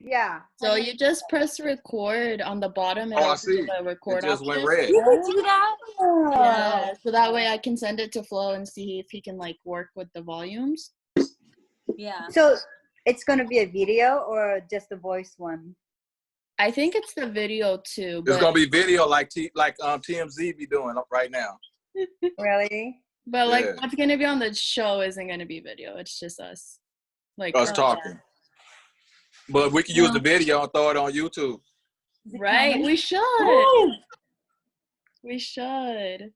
Yeah. So you just press record on the bottom and I see. the record It just option. went red. You could do that? Yeah, so that way I can send it to Flo and see if he can like work with the volumes. Yeah. So it's going to be a video or just a voice one? I think it's the video too. It's gonna be video like TMZ be doing right now. Really? But like Yeah. what's gonna be on the show isn't gonna be video. It's just us. Like Us talking. But we can use the video and throw it on YouTube. Right, we should. Woo! We should.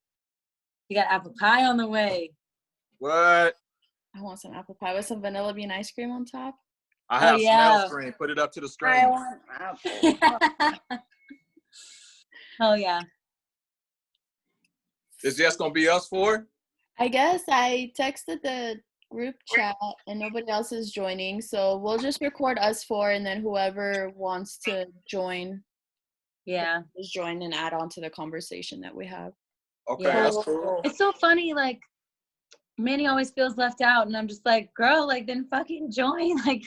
You got apple pie on the way. What? I want some apple pie with some vanilla bean ice cream on top. I have yeah. smell screen. Put it up to the I screen. want apple. Oh yeah. It's just gonna be us four? I guess I texted the group chat and nobody else is joining, so we'll just record us four and then whoever wants to join, Yeah. just join and add on to the conversation that we have. Okay, Yeah. that's cool. It's so funny, like Manny always feels left out, and I'm just like, girl, like then fucking join. Like,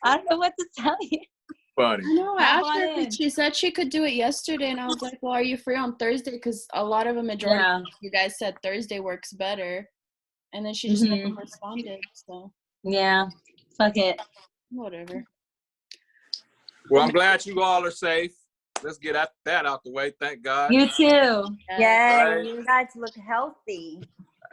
I don't know what to tell you. Funny. I know, I Hop asked on her in. because she said she could do it yesterday, and I was like, well, are you free on Thursday? Because a lot of a majority of you guys said Thursday works better. And then she just never responded, so. Yeah, fuck it. Whatever. Well, I'm glad you all are safe. Let's get that out the way. Thank God. You too. Yeah, Right. you guys look healthy.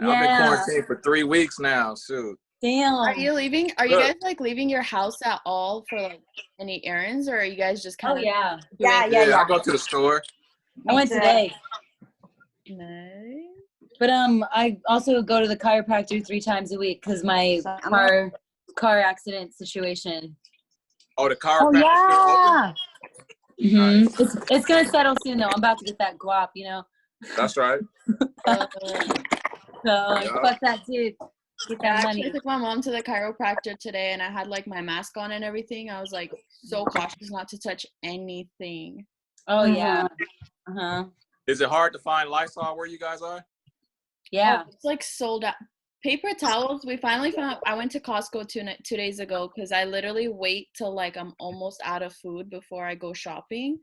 I've been quarantined for 3 weeks now. Shoot. Damn. Are you leaving? Are you Look. guys like leaving your house at all for like any errands, or are you guys just kind Oh of? yeah. Yeah, I go to the store. I went today. Nice. But I also go to the chiropractor 3 times a week because my car accident situation. Oh, the chiropractor. It's gonna settle soon though. I'm about to get that guap, you know. That's right. So fuck that dude. Get I that actually money. took my mom to the chiropractor today, and I had like my mask on and everything. I was like so cautious not to touch anything. Oh yeah. Is it hard to find Lysol where you guys are? Yeah. It's like sold out. Paper towels, we finally found. I went to Costco 2 days ago because I literally wait till like I'm almost out of food before I go shopping.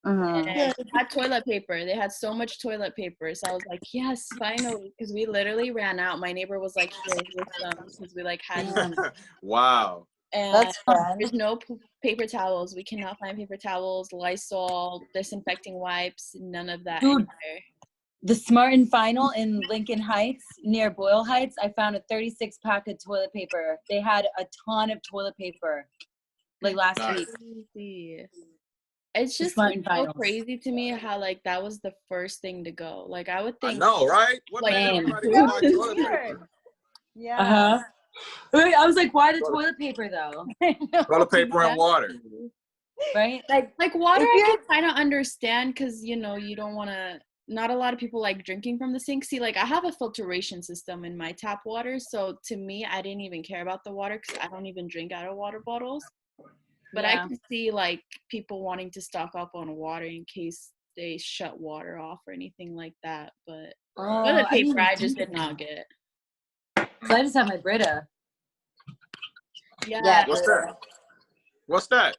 And they had toilet paper. They had so much toilet paper. So I was like, yes, finally. Because we literally ran out. My neighbor was like, here, here's some. Because we like had some. Wow. And That's fun. there's no paper towels. We cannot find paper towels, Lysol, disinfecting wipes, none of that Dude. anywhere. The Smart and Final in Lincoln Heights near Boyle Heights, I found a 36-pack of toilet paper. They had a ton of toilet paper like last week. Crazy. It's just Smart like, and so Finals. crazy to me how like that was the first thing to go. Like I would I think. know, right? What Like, made everybody go buy toilet paper? Weird. Yeah. I was like, why the toilet paper though? Toilet paper and water. Right? Like water, If I you're- can kind of understand because you know you don't want to. Not a lot of people like drinking from the sink. See, like I have a filtration system in my tap water, so to me, I didn't even care about the water because I don't even drink out of water bottles. But I can see like people wanting to stock up on water in case they shut water off or anything like that. But toilet paper, I just did not get. So I just have my Brita. Yeah. What's that? What's that?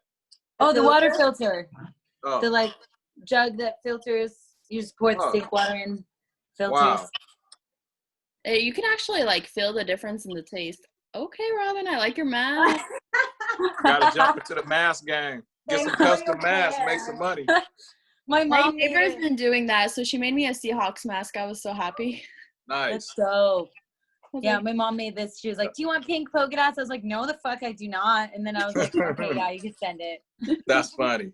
Oh, the water filter. Oh, The like jug that filters. You just pour the sink water in. Filters. wow. You can actually like feel the difference in the taste. Okay, Robin, I like your mask. Gotta jump into the mask game. Get some custom masks, make some money. My My mom neighbor's made it. been doing that, so she made me a Seahawks mask. I was so happy. Nice. That's dope. I was Yeah, like, my mom made this. She was like, do you want pink polka dots? I was like, no, the fuck, I do not. And then I was like, okay, yeah, you can send it. That's funny.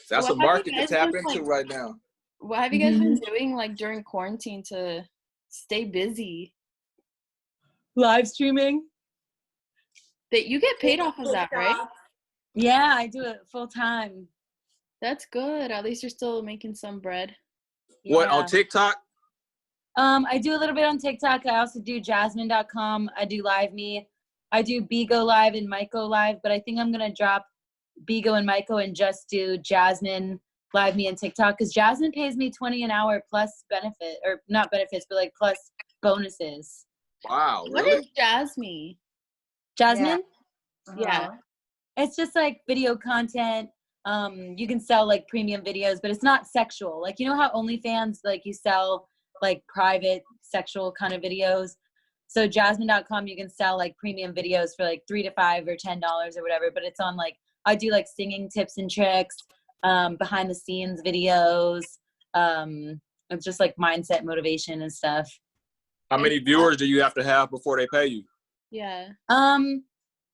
That's What a have you market to guys tap been, into like- right now. what have you guys been doing like during quarantine to stay busy? Live streaming. That you get paid off of that, right? Yeah, I do it full time. That's good. At least you're still making some bread. What, Yeah. on TikTok? I do a little bit on TikTok. I also do jasmine.com. I do Live Me. I do Bigo Live and Myco Live, but I think I'm going to drop Bigo and Myco and just do Jasmine, Live Me, and TikTok because Jasmine pays me $20 an hour plus benefit, or not benefits, but like plus bonuses. Wow, What really? is Jasmine? Jasmine? Yeah. It's just like video content. You can sell like premium videos, but it's not sexual. Like, you know how OnlyFans, like you sell like private sexual kind of videos. So Jasmine.com, you can sell like premium videos for like $3 to $5 or $10 or whatever. But it's on like, I do like singing tips and tricks, behind the scenes videos. It's just like mindset motivation and stuff. How many viewers do you have to have before they pay you? Yeah.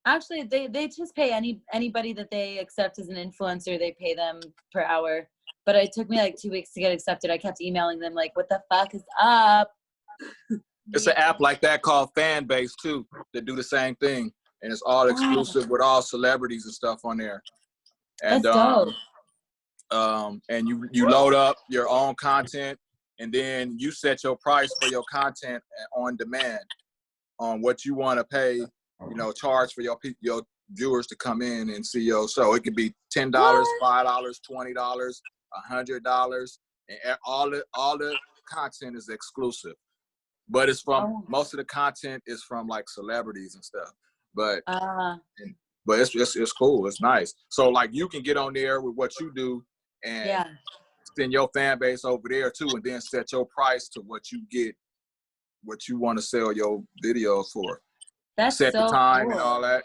Actually, they just pay anybody that they accept as an influencer. They pay them per hour. But it took me like 2 weeks to get accepted. I kept emailing them like, what the fuck is up? It's an app like that called Fanbase too that do the same thing, and it's all exclusive with all celebrities and stuff on there. And That's dope. And you load up your own content, and then you set your price for your content on demand on what you want to pay. You know, charge for your viewers to come in and see your show. It could be $10, $5, $20, $100, and all the content is exclusive. But it's from most of the content is from like celebrities and stuff. But it's cool. It's nice. So like you can get on there with what you do and send your fan base over there too, and then set your price to what you get, what you want to sell your videos for. That's set so the time cool. and all that.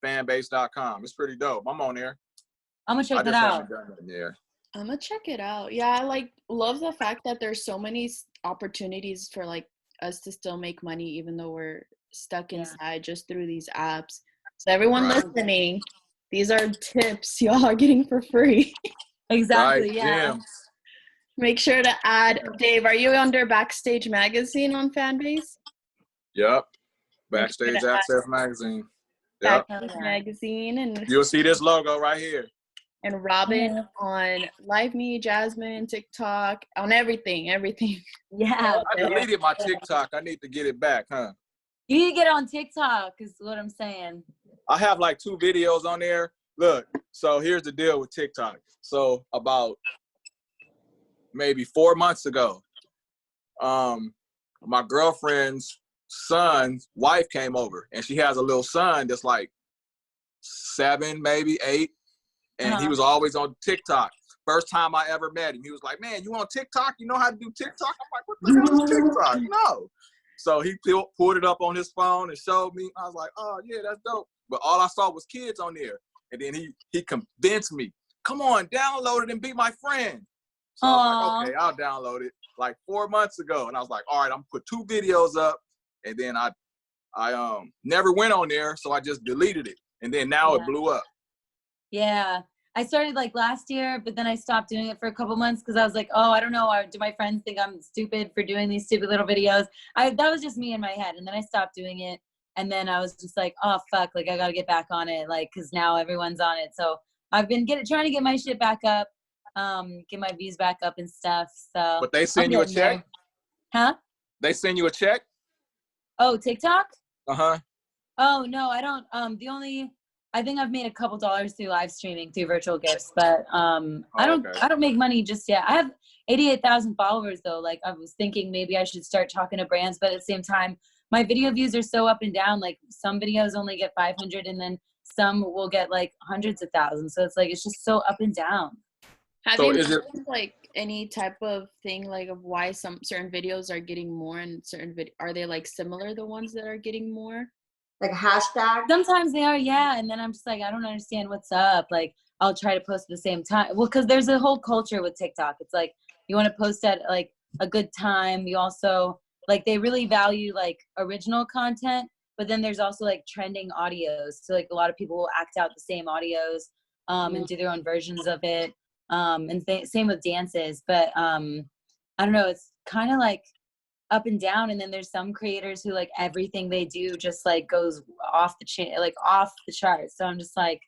Fanbase.com. It's pretty dope. I'm on there. I'm gonna check that out. Yeah. I'm gonna check it out. Yeah, I like love the fact that there's so many opportunities for like us to still make money even though we're stuck inside just through these apps. So everyone listening, these are tips y'all are getting for free. Exactly. Right, yeah. Jim. Make sure to add Dave. Are you under Backstage Magazine on Fanbase? Yep. Backstage Access Magazine. Yep. Backstage Magazine, and you'll see this logo right here. And Robin on Live Me, Jasmine, TikTok, on everything. Yeah. I deleted my TikTok. I need to get it back, huh? You need to get on TikTok is what I'm saying. I have like 2 videos on there. Look, so here's the deal with TikTok. So about maybe 4 months ago, my girlfriend's son's wife came over, and she has a little son that's like 7, maybe 8. And he was always on TikTok. First time I ever met him, he was like, man, you on TikTok? You know how to do TikTok? I'm like, what the hell is TikTok? No. So he pulled it up on his phone and showed me. I was like, oh, yeah, that's dope. But all I saw was kids on there. And then he convinced me, come on, download it and be my friend. So I was like, okay, I'll download it like 4 months ago. And I was like, all right, I'm going to put 2 videos up. And then I never went on there, so I just deleted it. And then now it blew up. Yeah. I started like last year, but then I stopped doing it for a couple months because I was like, oh, I don't know. Do my friends think I'm stupid for doing these stupid little videos? That was just me in my head. And then I stopped doing it. And then I was just like, oh, fuck, like I got to get back on it. Like, cause now everyone's on it. So I've been trying to get my shit back up, get my views back up and stuff. So. But they send you a check? Huh? They send you a check? Oh, TikTok? Uh-huh. Oh, no, I don't. I think I've made a couple dollars through live streaming through virtual gifts, but I don't make money just yet. I have 88,000 followers though. Like I was thinking maybe I should start talking to brands, but at the same time, my video views are so up and down. Like some videos only get 500 and then some will get like hundreds of thousands. So it's like, it's just so up and down. Have you noticed like any type of thing like of why some certain videos are getting more and certain are they like similar, the ones that are getting more? Like a hashtag? Sometimes they are, yeah. And then I'm just like, I don't understand what's up. Like, I'll try to post at the same time. Well, because there's a whole culture with TikTok. It's like, you want to post at like a good time. You also, like, they really value like original content. But then there's also like trending audios. So like a lot of people will act out the same audios and do their own versions of it. And same with dances. But I don't know. It's kind of like up and down, and then there's some creators who like everything they do just like goes off the chain, like off the charts. So I'm just like,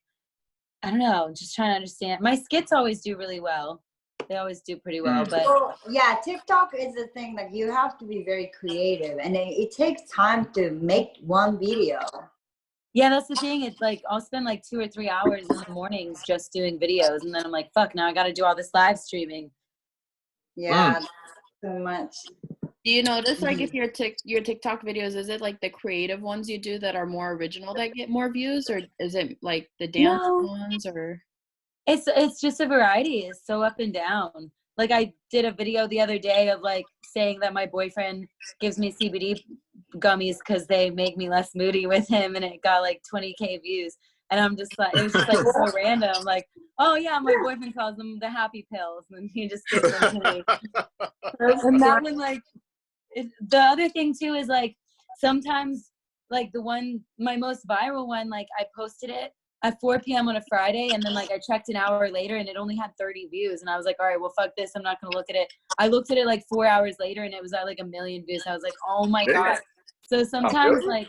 I don't know, just trying to understand. My skits always do really well. They always do pretty well, but yeah, TikTok is the thing that you have to be very creative, and it takes time to make one video. Yeah, that's the thing. It's like I'll spend like 2 or 3 hours in the mornings just doing videos, and then I'm like, fuck, now I got to do all this live streaming. Yeah, so much. Do you notice like if your TikTok videos, is it like the creative ones you do that are more original that get more views, or is it like the dance ones, or? It's just a variety. It's so up and down. Like I did a video the other day of like saying that my boyfriend gives me CBD gummies because they make me less moody with him, and it got like 20K views. And I'm just like, it was just like so random. Like, oh yeah, my boyfriend calls them the happy pills, and he just gives them to me. And that one, like, the other thing too is like sometimes like my most viral one, like I posted it at 4 p.m. on a Friday, and then like I checked an hour later and it only had 30 views, and I was like, all right, well fuck this, I'm not gonna look at it. I looked at it like 4 hours later and it was at like 1 million views. I was like, oh my god. So sometimes like,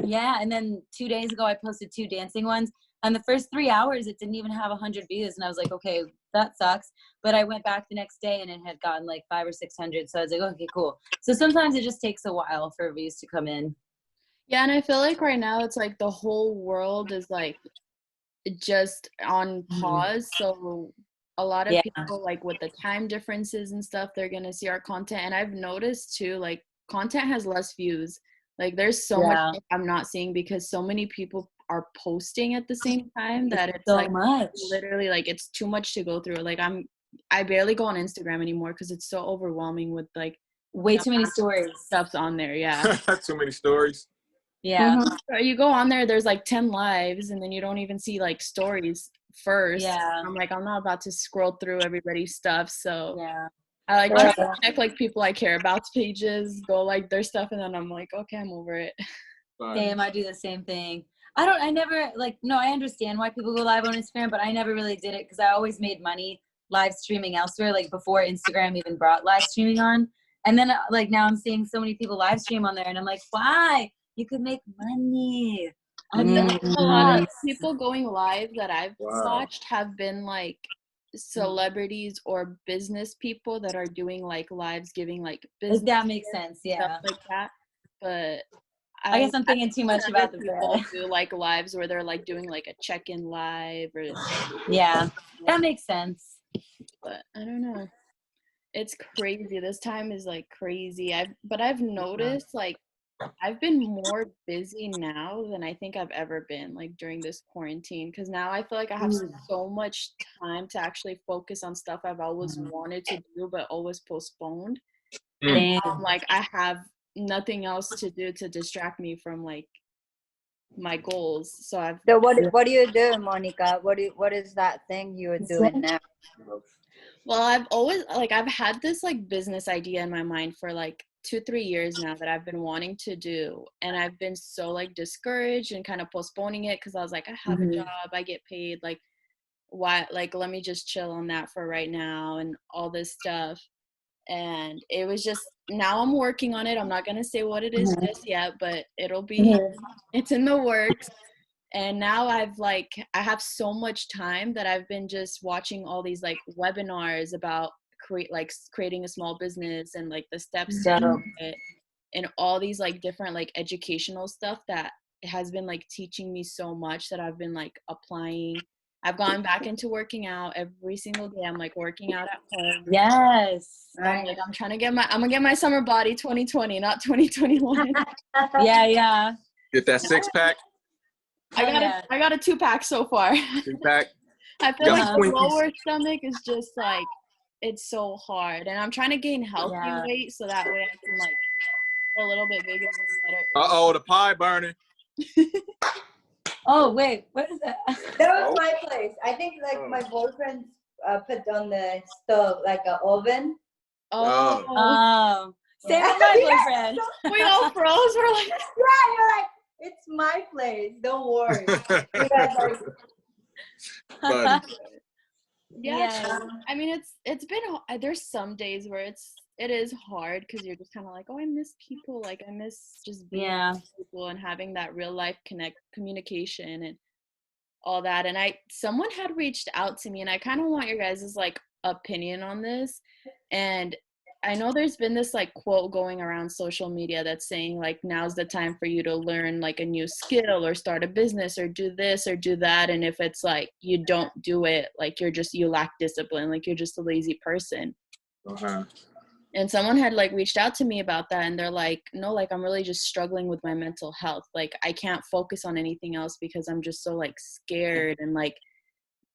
yeah. And then 2 days ago I posted 2 dancing ones, and the first 3 hours it didn't even have 100 views, and I was like, okay, that sucks. But I went back the next day and it had gotten like 500 or 600, so I was like, okay, cool. So sometimes it just takes a while for views to come in. Yeah, and I feel like right now it's like the whole world is like just on pause. So a lot of people, like with the time differences and stuff, they're gonna see our content. And I've noticed too, like content has less views. Like there's so much I'm not seeing because so many people are posting at the same time that it's so like much. Literally like it's too much to go through. Like I barely go on Instagram anymore because it's so overwhelming with like way too many stories. Stuff's on there, yeah. Too many stories. Yeah. So you go on there's like 10 lives, and then you don't even see like stories first. Yeah. I'm like, I'm not about to scroll through everybody's stuff. So yeah. I like try to check like people I care about's pages, go like their stuff, and then I'm like, okay, I'm over it. Same, I do the same thing. I never like, no, I understand why people go live on Instagram, but I never really did it because I always made money live streaming elsewhere, like before Instagram even brought live streaming on. And then like now I'm seeing so many people live stream on there, and I'm like, why? You could make money. A lot of people going live that I've watched have been like celebrities or business people that are doing like lives giving like business. That makes sense, yeah. Stuff like that. But I guess I'm thinking too much about the people do like lives where they're like doing like a check-in live or yeah, that makes sense. But I don't know. It's crazy. This time is like crazy. I've noticed like I've been more busy now than I think I've ever been like during this quarantine, because now I feel like I have so much time to actually focus on stuff I've always wanted to do but always postponed. And like I have nothing else to do to distract me from like my goals. So what do you do, Monica? What is that thing you're doing now? Well, I've had this like business idea in my mind for like 2-3 years now that I've been wanting to do, and I've been so like discouraged and kind of postponing it because I was like, I have a job, I get paid, like why, like let me just chill on that for right now and all this stuff. And it was just, now I'm working on it. I'm not gonna say what it is just yet, but it'll be it's in the works. And now I have so much time that I've been just watching all these like webinars about creating a small business and like the steps to it, and all these like different like educational stuff that has been like teaching me so much that I've been like applying. I've gone back into working out every single day. I'm like working out at home. Yes. I'm like, I'm gonna get my summer body 2020, not 2021. yeah. Get that 6-pack. I got a 2-pack so far. 2-pack. I feel like the lower stomach is just like, it's so hard, and I'm trying to gain healthy weight so that way I can like get a little bit bigger and better. The pie burning. Oh wait, what is that? That was my place. I think like my boyfriend put on the stove like an oven. Oh. Same with my boyfriend. We all froze. We're like, yeah, you're like, it's my place. Don't worry. Yeah. I mean, it's been, there's some days where it is hard because you're just kind of like, oh, I miss people. Like I miss just being with people and having that real life communication and all that. And someone had reached out to me, and I kind of want your guys' like opinion on this. And I know there's been this like quote going around social media that's saying like, now's the time for you to learn like a new skill or start a business or do this or do that. And if it's like, you don't do it, like you lack discipline, like you're just a lazy person. And someone had like reached out to me about that, and they're like, no, like I'm really just struggling with my mental health. Like I can't focus on anything else because I'm just so like scared and like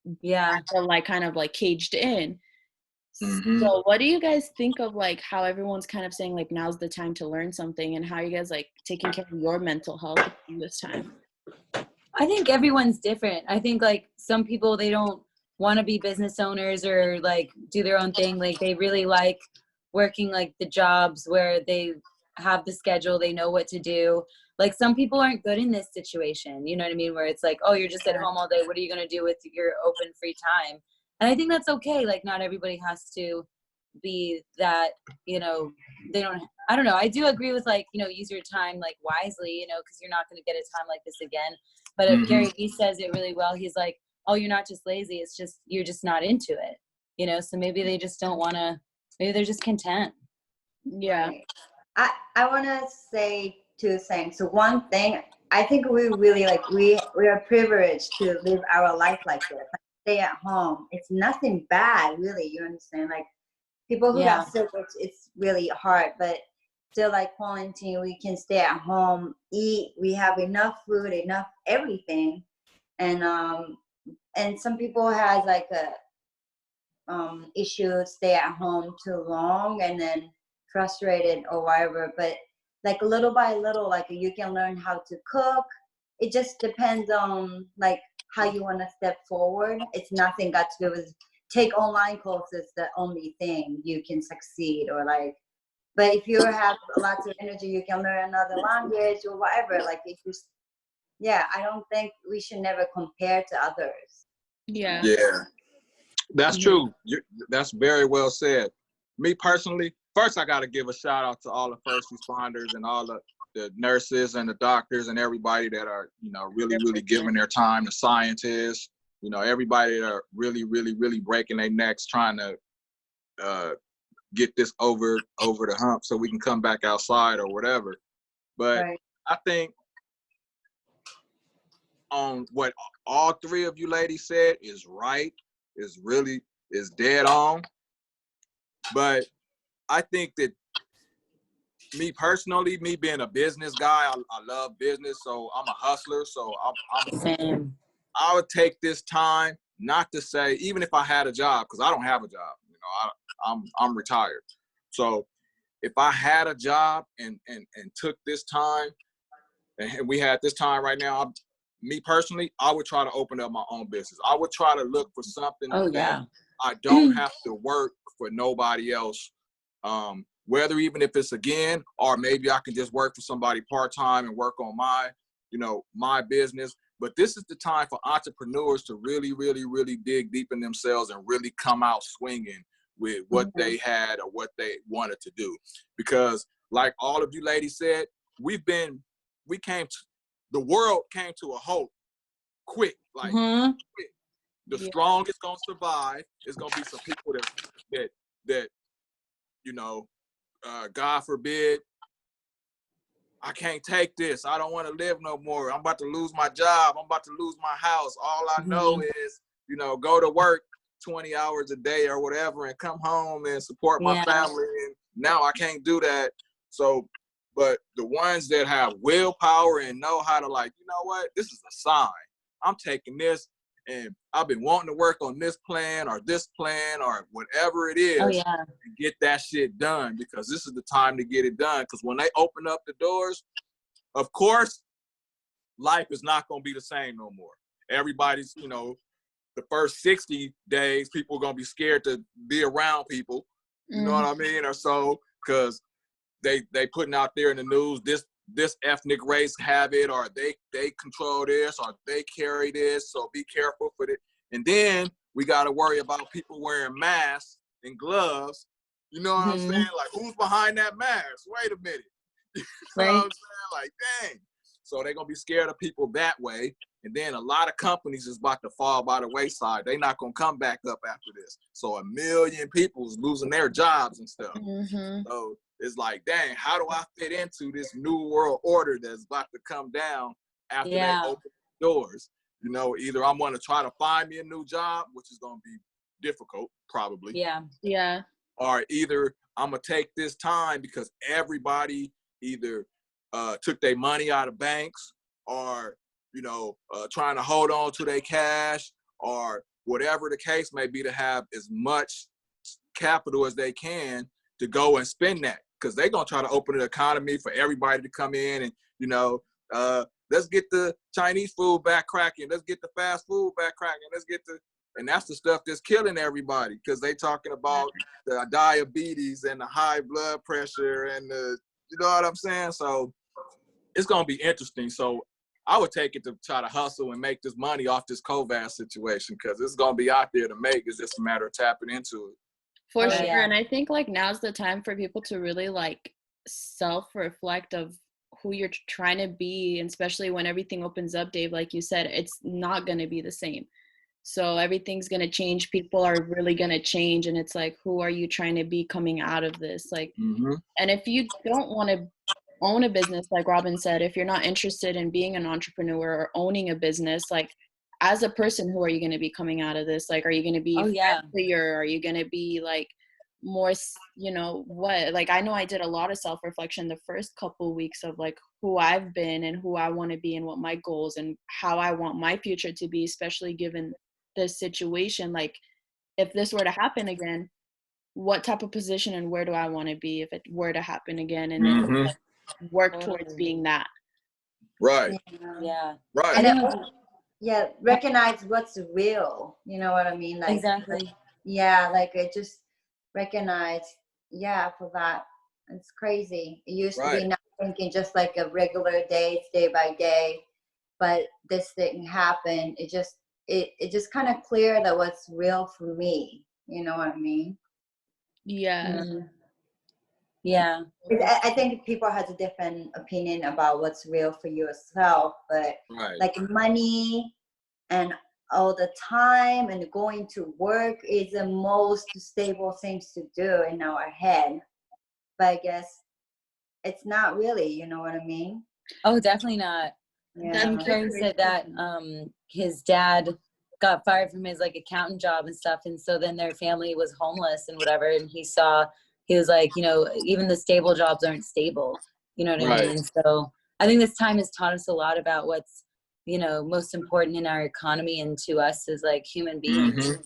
I feel like kind of like caged in. Mm-hmm. So what do you guys think of like how everyone's kind of saying like now's the time to learn something, and how you guys like taking care of your mental health in this time? I think everyone's different. I think like some people, they don't want to be business owners or like do their own thing. Like they really like working like the jobs where they have the schedule, they know what to do. Like some people aren't good in this situation, you know what I mean? Where it's like, oh, you're just at home all day. What are you going to do with your open free time? And I think that's okay. Like not everybody has to be that, you know, they don't, I don't know. I do agree with like, you know, use your time like wisely, you know, because you're not going to get a time like this again. But if Gary Vee says it really well, he's like, oh, you're not just lazy. It's just, you're just not into it, you know? So maybe they just don't want to, maybe they're just content. Yeah. I want to say two things. So one thing, I think we really like, we are privileged to live our life like this. Like, stay at home. It's nothing bad, really. You understand? Like people who got sick, it's really hard, but still like quarantine, we can stay at home, eat. We have enough food, enough everything. And some people has like a issue, stay at home too long and then frustrated or whatever. But like little by little, like you can learn how to cook. It just depends on like how you want to step forward. It's nothing got to do with take online courses, the only thing you can succeed, or like, but if you have lots of energy, you can learn another language or whatever. Like if you, I don't think we should never compare to others. Yeah. Yeah, that's true. That's very well said. Me personally, first I got to give a shout out to all the first responders and all the nurses and the doctors and everybody that are, you know, really, really giving their time, the scientists, you know, everybody that are really, really, really breaking their necks trying to get this over the hump so we can come back outside or whatever. But I think on what all three of you ladies said is right, is dead on. But I think that me personally, me being a business guy, I love business, so I'm a hustler. So I would take this time not to say, even if I had a job, because I don't have a job. You know, I'm retired. So if I had a job and took this time, and we had this time right now, me personally, I would try to open up my own business. I would try to look for something that I don't have to work for nobody else. Whether even if it's again, or maybe I can just work for somebody part-time and work on my, you know, my business. But this is the time for entrepreneurs to really, really, really dig deep in themselves and really come out swinging with what they had or what they wanted to do. Because like all of you ladies said, the world came to a halt quick, like quick. The strongest gonna survive. It's gonna be some people that you know, God forbid, I can't take this. I don't want to live no more. I'm about to lose my job. I'm about to lose my house. All I know is, you know, go to work 20 hours a day or whatever and come home and support my family. And now I can't do that. So, but the ones that have willpower and know how to, like, you know what, this is a sign. I'm taking this, and I've been wanting to work on this plan or whatever it is and get that shit done, because this is the time to get it done. Because when they open up the doors, of course, life is not going to be the same no more. Everybody's, you know, the first 60 days, people are going to be scared to be around people. You know what I mean? Or so, because they putting out there in the news, this ethnic race have it, or they control this, or they carry this, so be careful for it. And then we got to worry about people wearing masks and gloves. You know what I'm saying? Like, who's behind that mask? Wait a minute. You know what I'm saying? Like, dang. So they're going to be scared of people that way. And then a lot of companies is about to fall by the wayside. They're not going to come back up after this. So 1 million people is losing their jobs and stuff. So it's like, dang, how do I fit into this new world order that's about to come down after they open the doors? You know, either I'm going to try to find me a new job, which is going to be difficult, probably. Yeah. or either I'm gonna take this time because everybody either took their money out of banks, or trying to hold on to their cash, or whatever the case may be, to have as much capital as they can to go and spend that, because they're gonna try to open the economy for everybody to come in and let's get the Chinese food back cracking, let's get the fast food back cracking, and that's the stuff that's killing everybody, because they talking about the diabetes and the high blood pressure and you know what I'm saying? So it's gonna be interesting. So I would take it to try to hustle and make this money off this COVID situation, because it's gonna be out there to make. It's just a matter of tapping into it. For sure. Yeah. And I think like now's the time for people to really like self-reflect of who you're trying to be, and especially when everything opens up, Dave, like you said, it's not going to be the same. So everything's going to change. People are really going to change. And it's like, who are you trying to be coming out of this? Like, and if you don't want to own a business, like Robin said, if you're not interested in being an entrepreneur or owning a business, like as a person, who are you going to be coming out of this? Like, are you going to be friendlier? Are you going to be like more, what? Like, I know I did a lot of self-reflection the first couple of weeks of like who I've been and who I want to be and what my goals and how I want my future to be, especially given this situation. Like, if this were to happen again, what type of position and where do I want to be if it were to happen again? And then like, work towards being that. Right. Yeah. Right. And then, recognize what's real. You know what I mean? Like, exactly. Like it just recognize, for that. It's crazy. It used to be not thinking just like a regular day, day by day, but this thing happened. It just kind of cleared that what's real for me. You know what I mean? Yeah. Yeah. I think people has a different opinion about what's real for yourself, but like money and all the time and going to work is the most stable things to do in our head. But I guess it's not really, you know what I mean? Oh, definitely not. Yeah. Jim Carrey said that his dad got fired from his like accountant job and stuff, and so then their family was homeless and whatever, and he was like, even the stable jobs aren't stable, you know what I mean? So I think this time has taught us a lot about what's most important in our economy and to us as like human beings.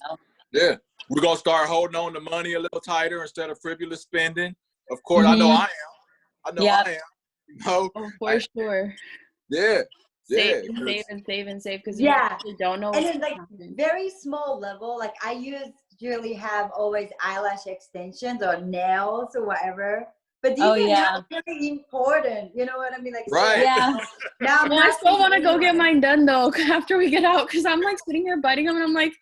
Yeah, we're gonna start holding on to money a little tighter instead of frivolous spending. Of course, I know I am. I am. For sure. Yeah. Save because you don't know. And then like very small level, like I usually have always eyelash extensions or nails or whatever, but these are not really important. You know what I mean? Like now I still want to go get mine done though after we get out, because I'm like sitting here biting them and I'm like,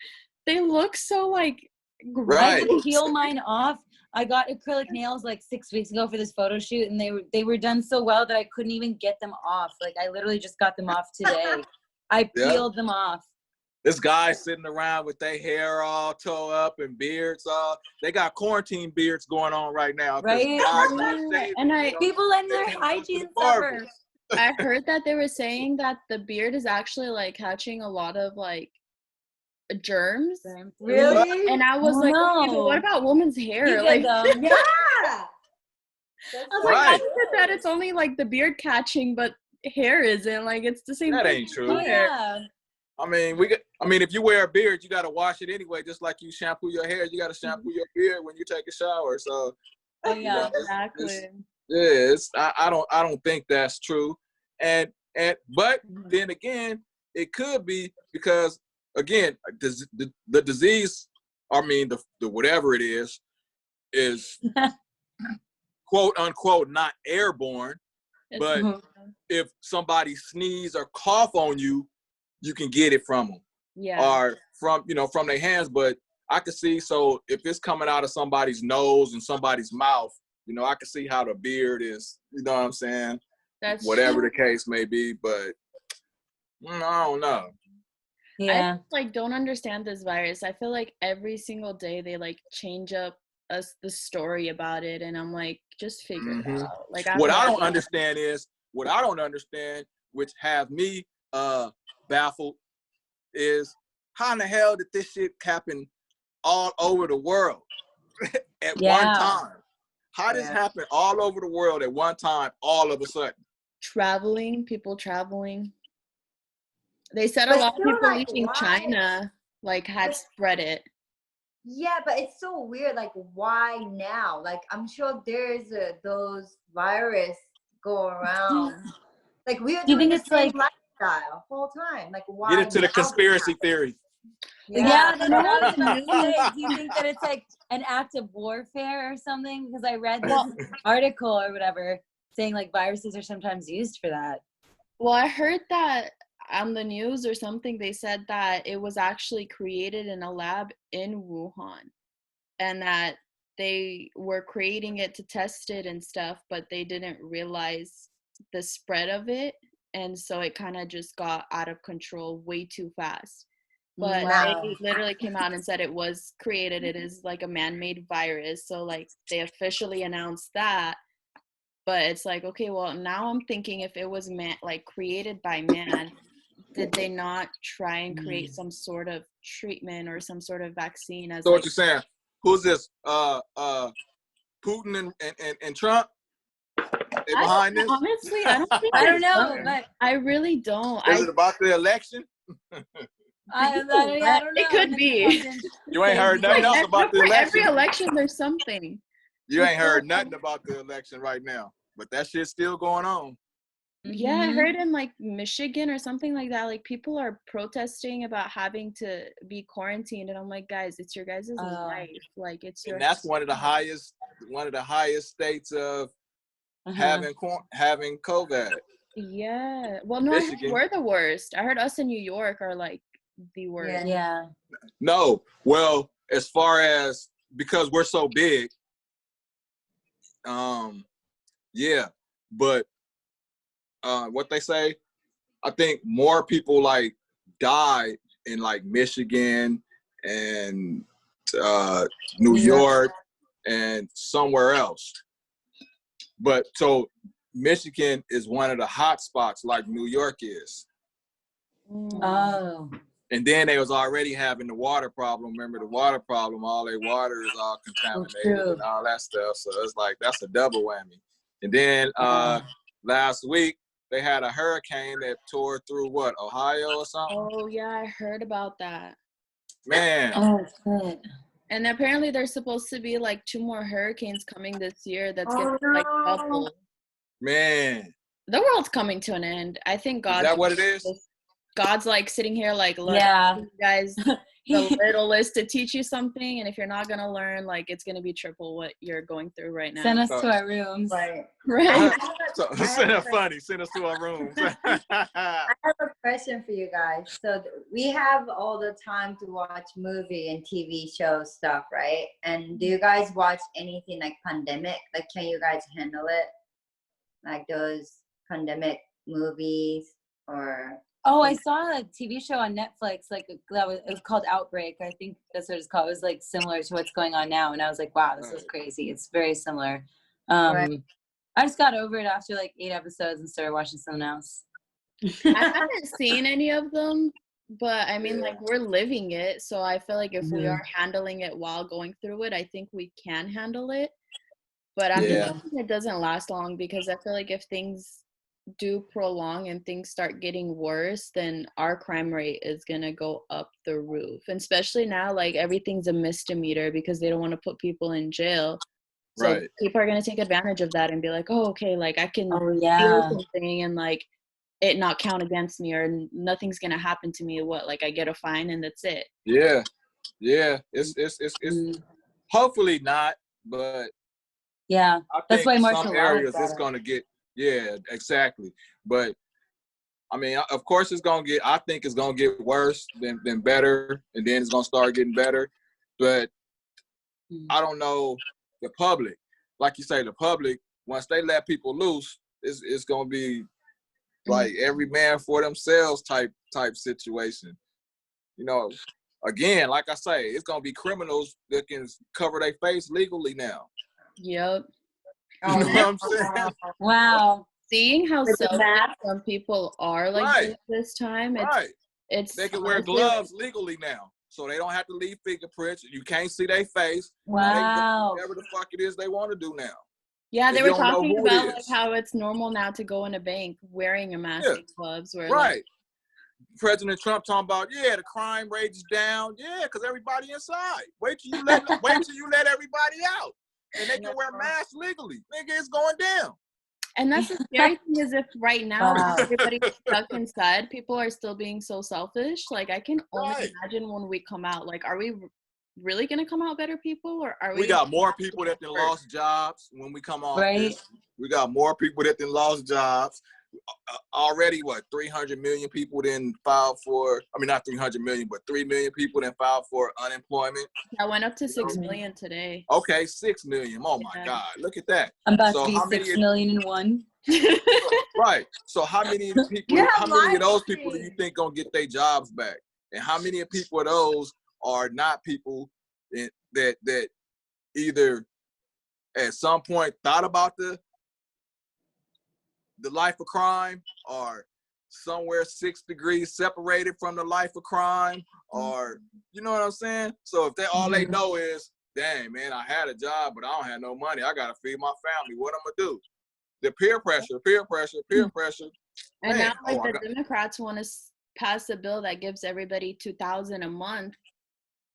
they look so like great. I had to peel mine off. I got acrylic nails like 6 weeks ago for this photo shoot, and they were done so well that I couldn't even get them off. Like I literally just got them off today. I peeled them off. This guy sitting around with their hair all toe up and beards they got quarantine beards going on right now. Right. And people and their hygiene suffer. I heard that they were saying that the beard is actually like catching a lot of like germs. Really? And I was like, okay, but what about women's hair? Like, yeah. I was like, I think that it's only like the beard catching, but hair isn't. Like, it's the same. That thing. ain't true. Yeah. I mean, if you wear a beard, you got to wash it anyway. Just like you shampoo your hair, you got to shampoo your beard when you take a shower. So, exactly. I don't think that's true. But then again, it could be because again, the disease, I mean, the whatever it is quote unquote not airborne. But if somebody sneeze or cough on you, you can get it from them. Yeah. Or from their hands. But I could see, so if it's coming out of somebody's nose and somebody's mouth, I could see how the beard is, you know what I'm saying? That's whatever the case may be, but I don't know. Yeah. I don't understand this virus. I feel like every single day they like change up the story about it, and I'm like, just figure it out. Like what I don't understand, which have me baffled, is how in the hell did this shit happen all over the world? at Yeah. one time. How does happen all over the world at one time, all of a sudden? People traveling. They said a But lot of still, people like, leaving why? China had spread it. Yeah, but it's so weird. Like, why now? Like, I'm sure there's those virus go around. Like, we are Do you doing think the it's same lifestyle whole time. Like, why? Get into the now conspiracy this theory. Yeah, that's what I was What about news? to say. Do you think that it's like an act of warfare or something? Because I read this Well- article or whatever saying like viruses are sometimes used for that. Well, I heard that on the news or something, they said that it was actually created in a lab in Wuhan and that they were creating it to test it and stuff, but they didn't realize the spread of it. And so it kind of just got out of control way too fast. But Wow. they literally came out and said it was created. It is like a man-made virus. So like they officially announced that. But it's like, okay, well, now I'm thinking if it was created by man, did they not try and create some sort of treatment or some sort of vaccine as So what you're saying? Who's this? Putin and Trump? They behind this? Honestly, I don't think I don't know, so. but I really don't. Is it about the election? I don't know. It could be. You ain't heard nothing else about the Every election. election, there's something. You ain't heard nothing about the election right now, but that shit's still going on. Yeah, I heard in like Michigan or something like that, like people are protesting about having to be quarantined, and I'm like, guys, it's your guys' life. Like it's your. And that's one of the highest states of having COVID. Yeah. Well, no, Michigan. we're the worst. I heard us in New York are like the worst. Yeah. No, well, as far as because we're so big, yeah, but what they say, I think more people like died in like Michigan and New York and somewhere else. But so Michigan is one of the hot spots like New York is. Oh. And then they was already having the water problem. Remember the water problem, all their water is all contaminated and all that stuff. So it's like, that's a double whammy. And then last week, they had a hurricane that tore through what, Ohio or something? Oh yeah, I heard about that. Man. Oh shit. And apparently there's supposed to be like 2 more hurricanes coming this year that's gonna be like double. Man. The world's coming to an end. I think God. Is that what it is? God's like sitting here like, look, you guys the littlest to teach you something, and if you're not gonna learn, like it's gonna be triple what you're going through right now. Send us to our rooms. Right. Send us to our rooms. I have a question for you guys. So we have all the time to watch movie and TV show stuff, right? And do you guys watch anything like pandemic? Like, can you guys handle it? Like those pandemic movies or? Oh, I saw a TV show on Netflix, like it was called Outbreak. I think that's what it's called. It was like similar to what's going on now, and I was like, wow, this is crazy. It's very similar. I just got over it after like 8 episodes and started watching something else. I haven't seen any of them, but I mean, like we're living it, so I feel like if we are handling it while going through it, I think we can handle it. But I'm just hoping it doesn't last long, because I feel like if things do prolong and things start getting worse, then our crime rate is gonna go up the roof. And especially now, like everything's a misdemeanor because they don't want to put people in jail. So people are gonna take advantage of that and be like, oh, okay, like I can steal something and like it not count against me, or nothing's gonna happen to me. What, like I get a fine and that's it? Yeah. It's hopefully not, but yeah, that's why some areas it's gonna get. Yeah, exactly. But I mean, of course it's gonna get. I think it's gonna get worse than better, and then it's gonna start getting better. But I don't know the public. Like you say, the public, once they let people loose, it's gonna be like every man for themselves type situation. You know, again, like I say, it's gonna be criminals that can cover their face legally now. Yep. You know what I'm saying? Wow. Seeing how selfish some people are like this time, it's they can wear gloves legally now. so they don't have to leave fingerprints. You can't see their face. Wow. Whatever the fuck it is they want to do now. Yeah, they And were you don't know talking who it about like is. how it's normal now to go in a bank wearing a mask Yeah. and gloves. Where Right. President Trump talking about, yeah, the crime rate is down. Yeah, because everybody inside. Wait till you let everybody out. And they can wear masks legally. Nigga, it's going down. And that's the scary thing is if right now Wow. everybody's stuck inside, people are still being so selfish. Like I can only Right. imagine when we come out. Like, are we really gonna come out better people, or are we? We got more people that done lost jobs when we come off Right. this. We got more people that done lost jobs. Already, 300 million people then filed for, I mean, not 300 million, but 3 million people then filed for unemployment. That went up to 6 million today. Okay, 6 million. Oh my Yeah. God, look at that. I'm about So to how be many 6 million and one. Right. So how many people, Yeah, how many of live those people do stream. you think gonna get their jobs back? And how many of people of those are not people that either at some point thought about the life of crime, or somewhere 6 degrees separated from the life of crime, or you know what I'm saying? So if they all they know is, dang man, I had a job but I don't have no money, I gotta feed my family, what I'm gonna do? The peer pressure. And Man, now, like oh my the God. Democrats want to pass a bill that gives everybody $2,000 a month,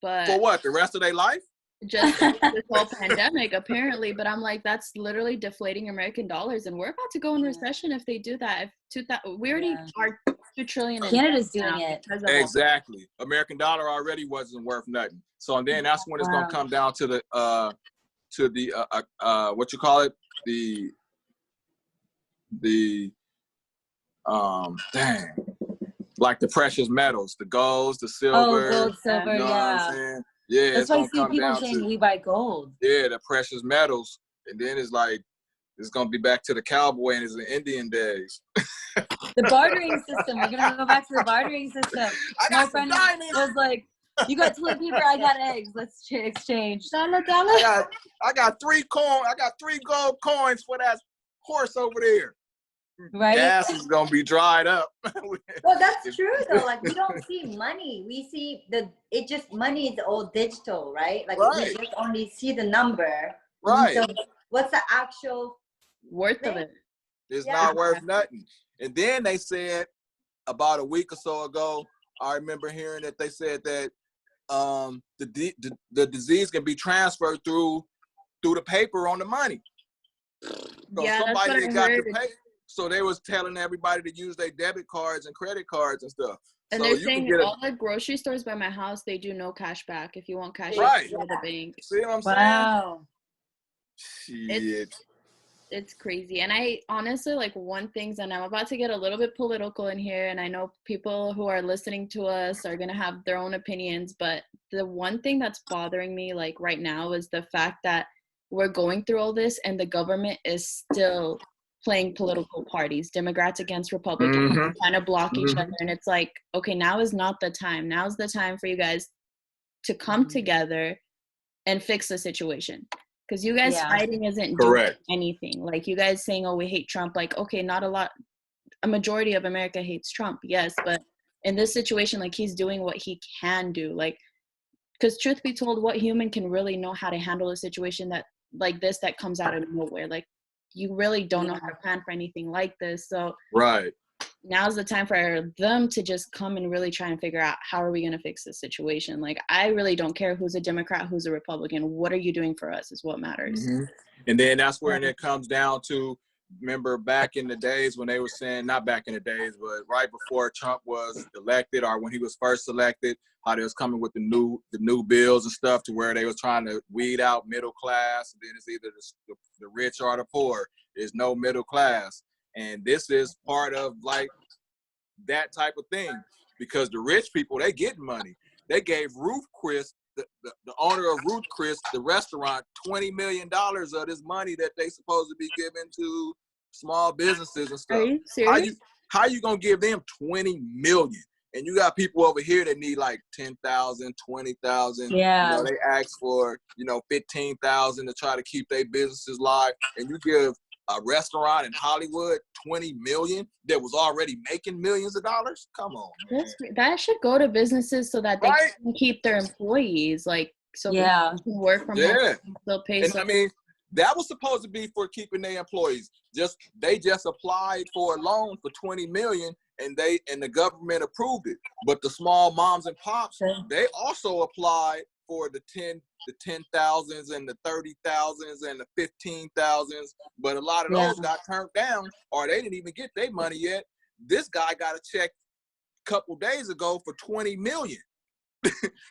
but For what? The rest of their life? just this whole pandemic apparently. But I'm like, that's literally deflating American dollars, and we're about to go in recession if they do that. If we already are $2 trillion in Canada's debt doing now it. because of all- Exactly. American dollar already wasn't worth nothing. So and then that's when it's gonna come down to the what you call it? The like the precious metals, the golds, the silver. Oh, gold, silver, You know what I'm yeah. saying? Yeah, That's it's why I gonna see come people down saying to we buy gold. the precious metals, and then it's like it's gonna be back to the cowboy and it's the Indian days. The bartering system. We're gonna go back to the bartering system. I got some diamonds. Was like, you got toilet paper, I got eggs. Let's exchange. I got 3 gold coins for that horse over there. Right? Gas is gonna be dried up. Well, that's true though. Like we don't see money. We see money is all digital, right? Like we just only see the number. Right. So what's the actual worth of it? It's not worth nothing. And then they said about a week or so ago, I remember hearing that they said that the disease can be transferred through the paper on the money. So Yeah, somebody that's what that I got heard. the paper. So they was telling everybody to use their debit cards and credit cards and stuff. And so they're you saying can get all the grocery stores by my house, they do no cash back. If you want cash Right. back, go to the bank. See what I'm Wow. saying? Shit. It's crazy. And I honestly, like, one thing, and I'm about to get a little bit political in here, and I know people who are listening to us are going to have their own opinions, but the one thing that's bothering me, like, right now is the fact that we're going through all this and the government is still playing political parties, Democrats against Republicans, trying to block each other. And it's like, okay, now is not the time. Now's the time for you guys to come together and fix the situation. Because you guys fighting isn't doing anything. Like, you guys saying, oh, we hate Trump. Like, okay, a majority of America hates Trump, yes. But in this situation, like, he's doing what he can do. Like, because truth be told, what human can really know how to handle a situation that comes out of nowhere? Like, you really don't know how to plan for anything like this. So now's the time for them to just come and really try and figure out, how are we going to fix this situation? Like, I really don't care who's a Democrat, who's a Republican. What are you doing for us is what matters. And then that's where it comes down to, remember back in the days when they were saying, not back in the days, but right before Trump was elected, or when he was first elected, how they was coming with the new bills and stuff, to where they was trying to weed out middle class. And then it's either the rich or the poor. There's no middle class. And this is part of like that type of thing, because the rich people, they get money. They gave Ruth Chris, the owner of Ruth Chris, the restaurant, $20 million of this money that they supposed to be giving to small businesses and stuff. Are you serious? How you gonna give them $20 million? And you got people over here that need like 10,000, 20,000. Yeah. You know, they ask for, $15,000 to try to keep their businesses live. And you give a restaurant in Hollywood 20 million that was already making millions of dollars? Come on, man. That should go to businesses so that they can keep their employees, like, so people can work from home and still pay. And I mean, that was supposed to be for keeping their employees. They just applied for a loan for 20 million and the government approved it. But the small moms and pops, they also applied for the 10,000s and the 30,000s and the 15,000s. But a lot of those got turned down, or they didn't even get their money yet. This guy got a check a couple days ago for 20 million.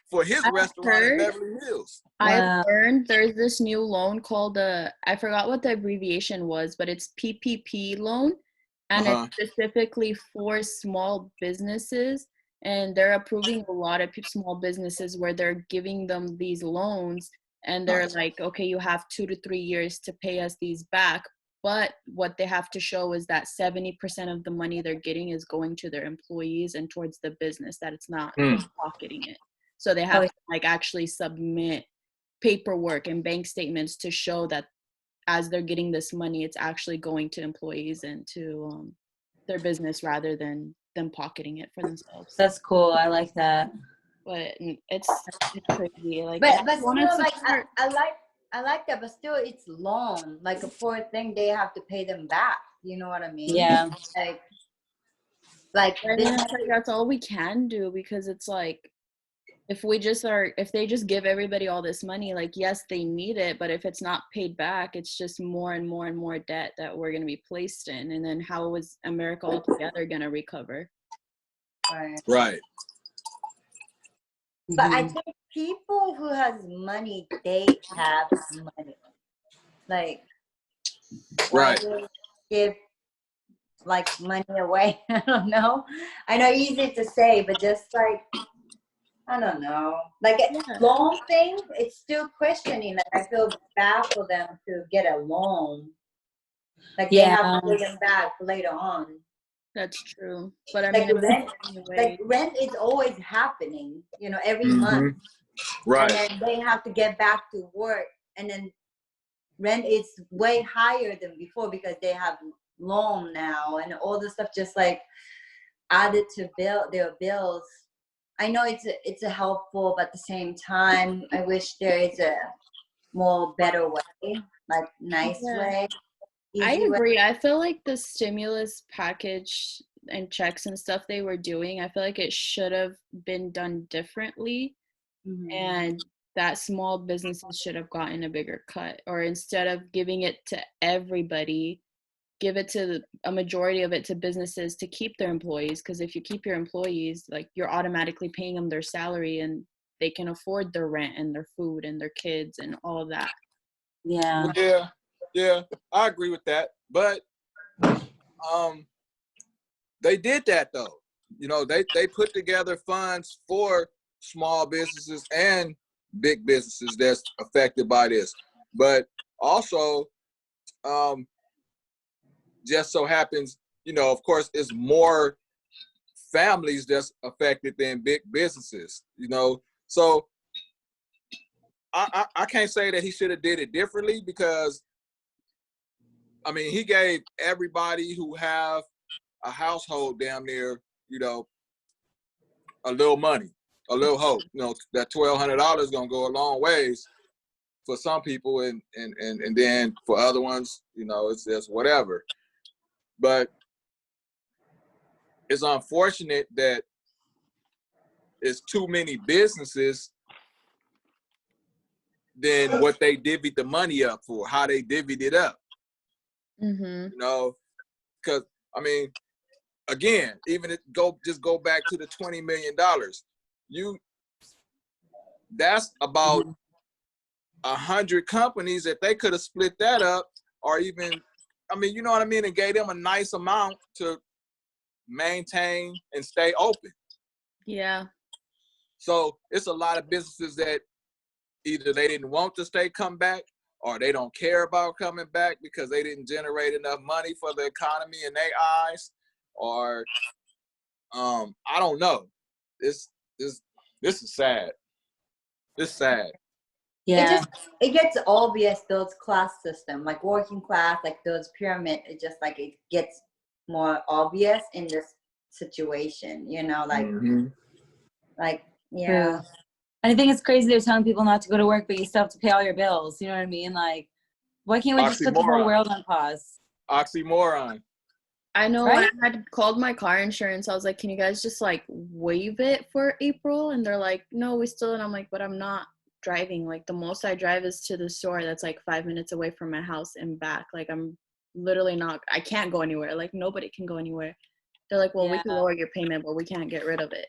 For his restaurant in Beverly Hills. I've learned there's this new loan called I forgot what the abbreviation was, but it's PPP loan, and it's specifically for small businesses, and they're approving a lot of small businesses where they're giving them these loans, and they're like, okay, you have 2 to 3 years to pay us these back. But what they have to show is that 70% of the money they're getting is going to their employees and towards the business, that it's not pocketing it. So they have to like actually submit paperwork and bank statements to show that as they're getting this money, it's actually going to employees and to their business rather than them pocketing it for themselves. That's cool. I like that. But it's crazy. Like, but still, like I like that, but still, it's loan. Like a poor thing, they have to pay them back. You know what I mean? Yeah. Like I mean, that's all we can do, because it's like, if they just give everybody all this money, like, yes, they need it, but if it's not paid back, it's just more and more and more debt that we're going to be placed in. And then how is America altogether going to recover? Right. But I think people who has money, they have money. Like, why they give like money away? I don't know. I know easy to say, but just like, I don't know. Like a loan thing, it's still questioning. Like I feel bad for them to get a loan. Like they have to pay them back later on. That's true. But I like mean, rent is always happening, you know, every month. Right. And then they have to get back to work, and then rent is way higher than before because they have loan now, and all the stuff just like added to their bills. I know it's a helpful, but at the same time, I wish there is a more better way, like nice way. I agree. I feel like the stimulus package and checks and stuff they were doing, I feel like it should have been done differently. And that small businesses should have gotten a bigger cut, or instead of giving it to everybody, give it to a majority of it to businesses to keep their employees. Because if you keep your employees, like, you're automatically paying them their salary, and they can afford their rent and their food and their kids and all of that. Yeah, I agree with that. But they did that though. You know, they put together funds for small businesses and big businesses that's affected by this. But also, just so happens, you know, of course, it's more families that's affected than big businesses, you know. So I can't say that he should have did it differently, because I mean, he gave everybody who have a household down there, you know, a little money, a little hope. You know, that $1,200 is gonna go a long ways for some people, and then for other ones, you know, it's just whatever. But it's unfortunate that it's too many businesses than what they divvied the money up for, how they divvied it up. You know, because I mean, again, even go back to the $20 million. That's about 100 companies that they could have split that up, or even, I mean, you know what I mean, and gave them a nice amount to maintain and stay open. Yeah. So it's a lot of businesses that either they didn't want to come back, or they don't care about coming back because they didn't generate enough money for the economy in their eyes, or I don't know. This is sad. It's sad. Yeah. It gets obvious, those class system, like working class, like those pyramid, it just like it gets more obvious in this situation, you know, like yeah. True. And I think it's crazy they're telling people not to go to work, but you still have to pay all your bills. You know what I mean? Like, why can't we just put the whole world on pause? Oxymoron. I know. Right? I had called my car insurance. I was like, can you guys just like waive it for April? And they're like, no, we still. And I'm like, but I'm not driving. Like, the most I drive is to the store that's like 5 minutes away from my house and back. Like, I'm literally not, I can't go anywhere. Like, nobody can go anywhere. They're like, well, we can lower your payment, but we can't get rid of it.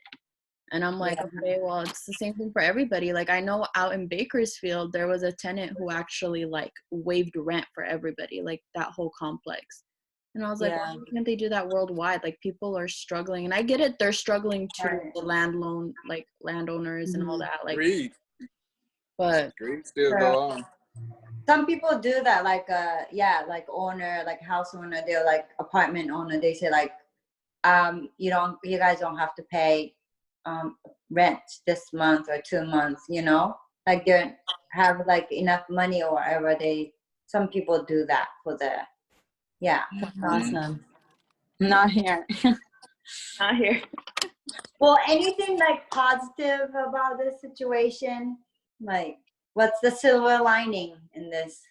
And I'm like, okay, well, it's the same thing for everybody. Like, I know out in Bakersfield, there was a tenant who actually like waived rent for everybody, like that whole complex. And I was like, why can't they do that worldwide? Like, people are struggling. And I get it. They're struggling too, the landowners and all that. Like, but still go on. Some people do that, like, like owner, like house owner, they're like apartment owner. They say like, you guys don't have to pay rent this month or 2 months, you know, like they have like enough money or whatever. Some people do that for the That's awesome. Not here. not here. Well, anything like positive about this situation? Like, what's the silver lining in this?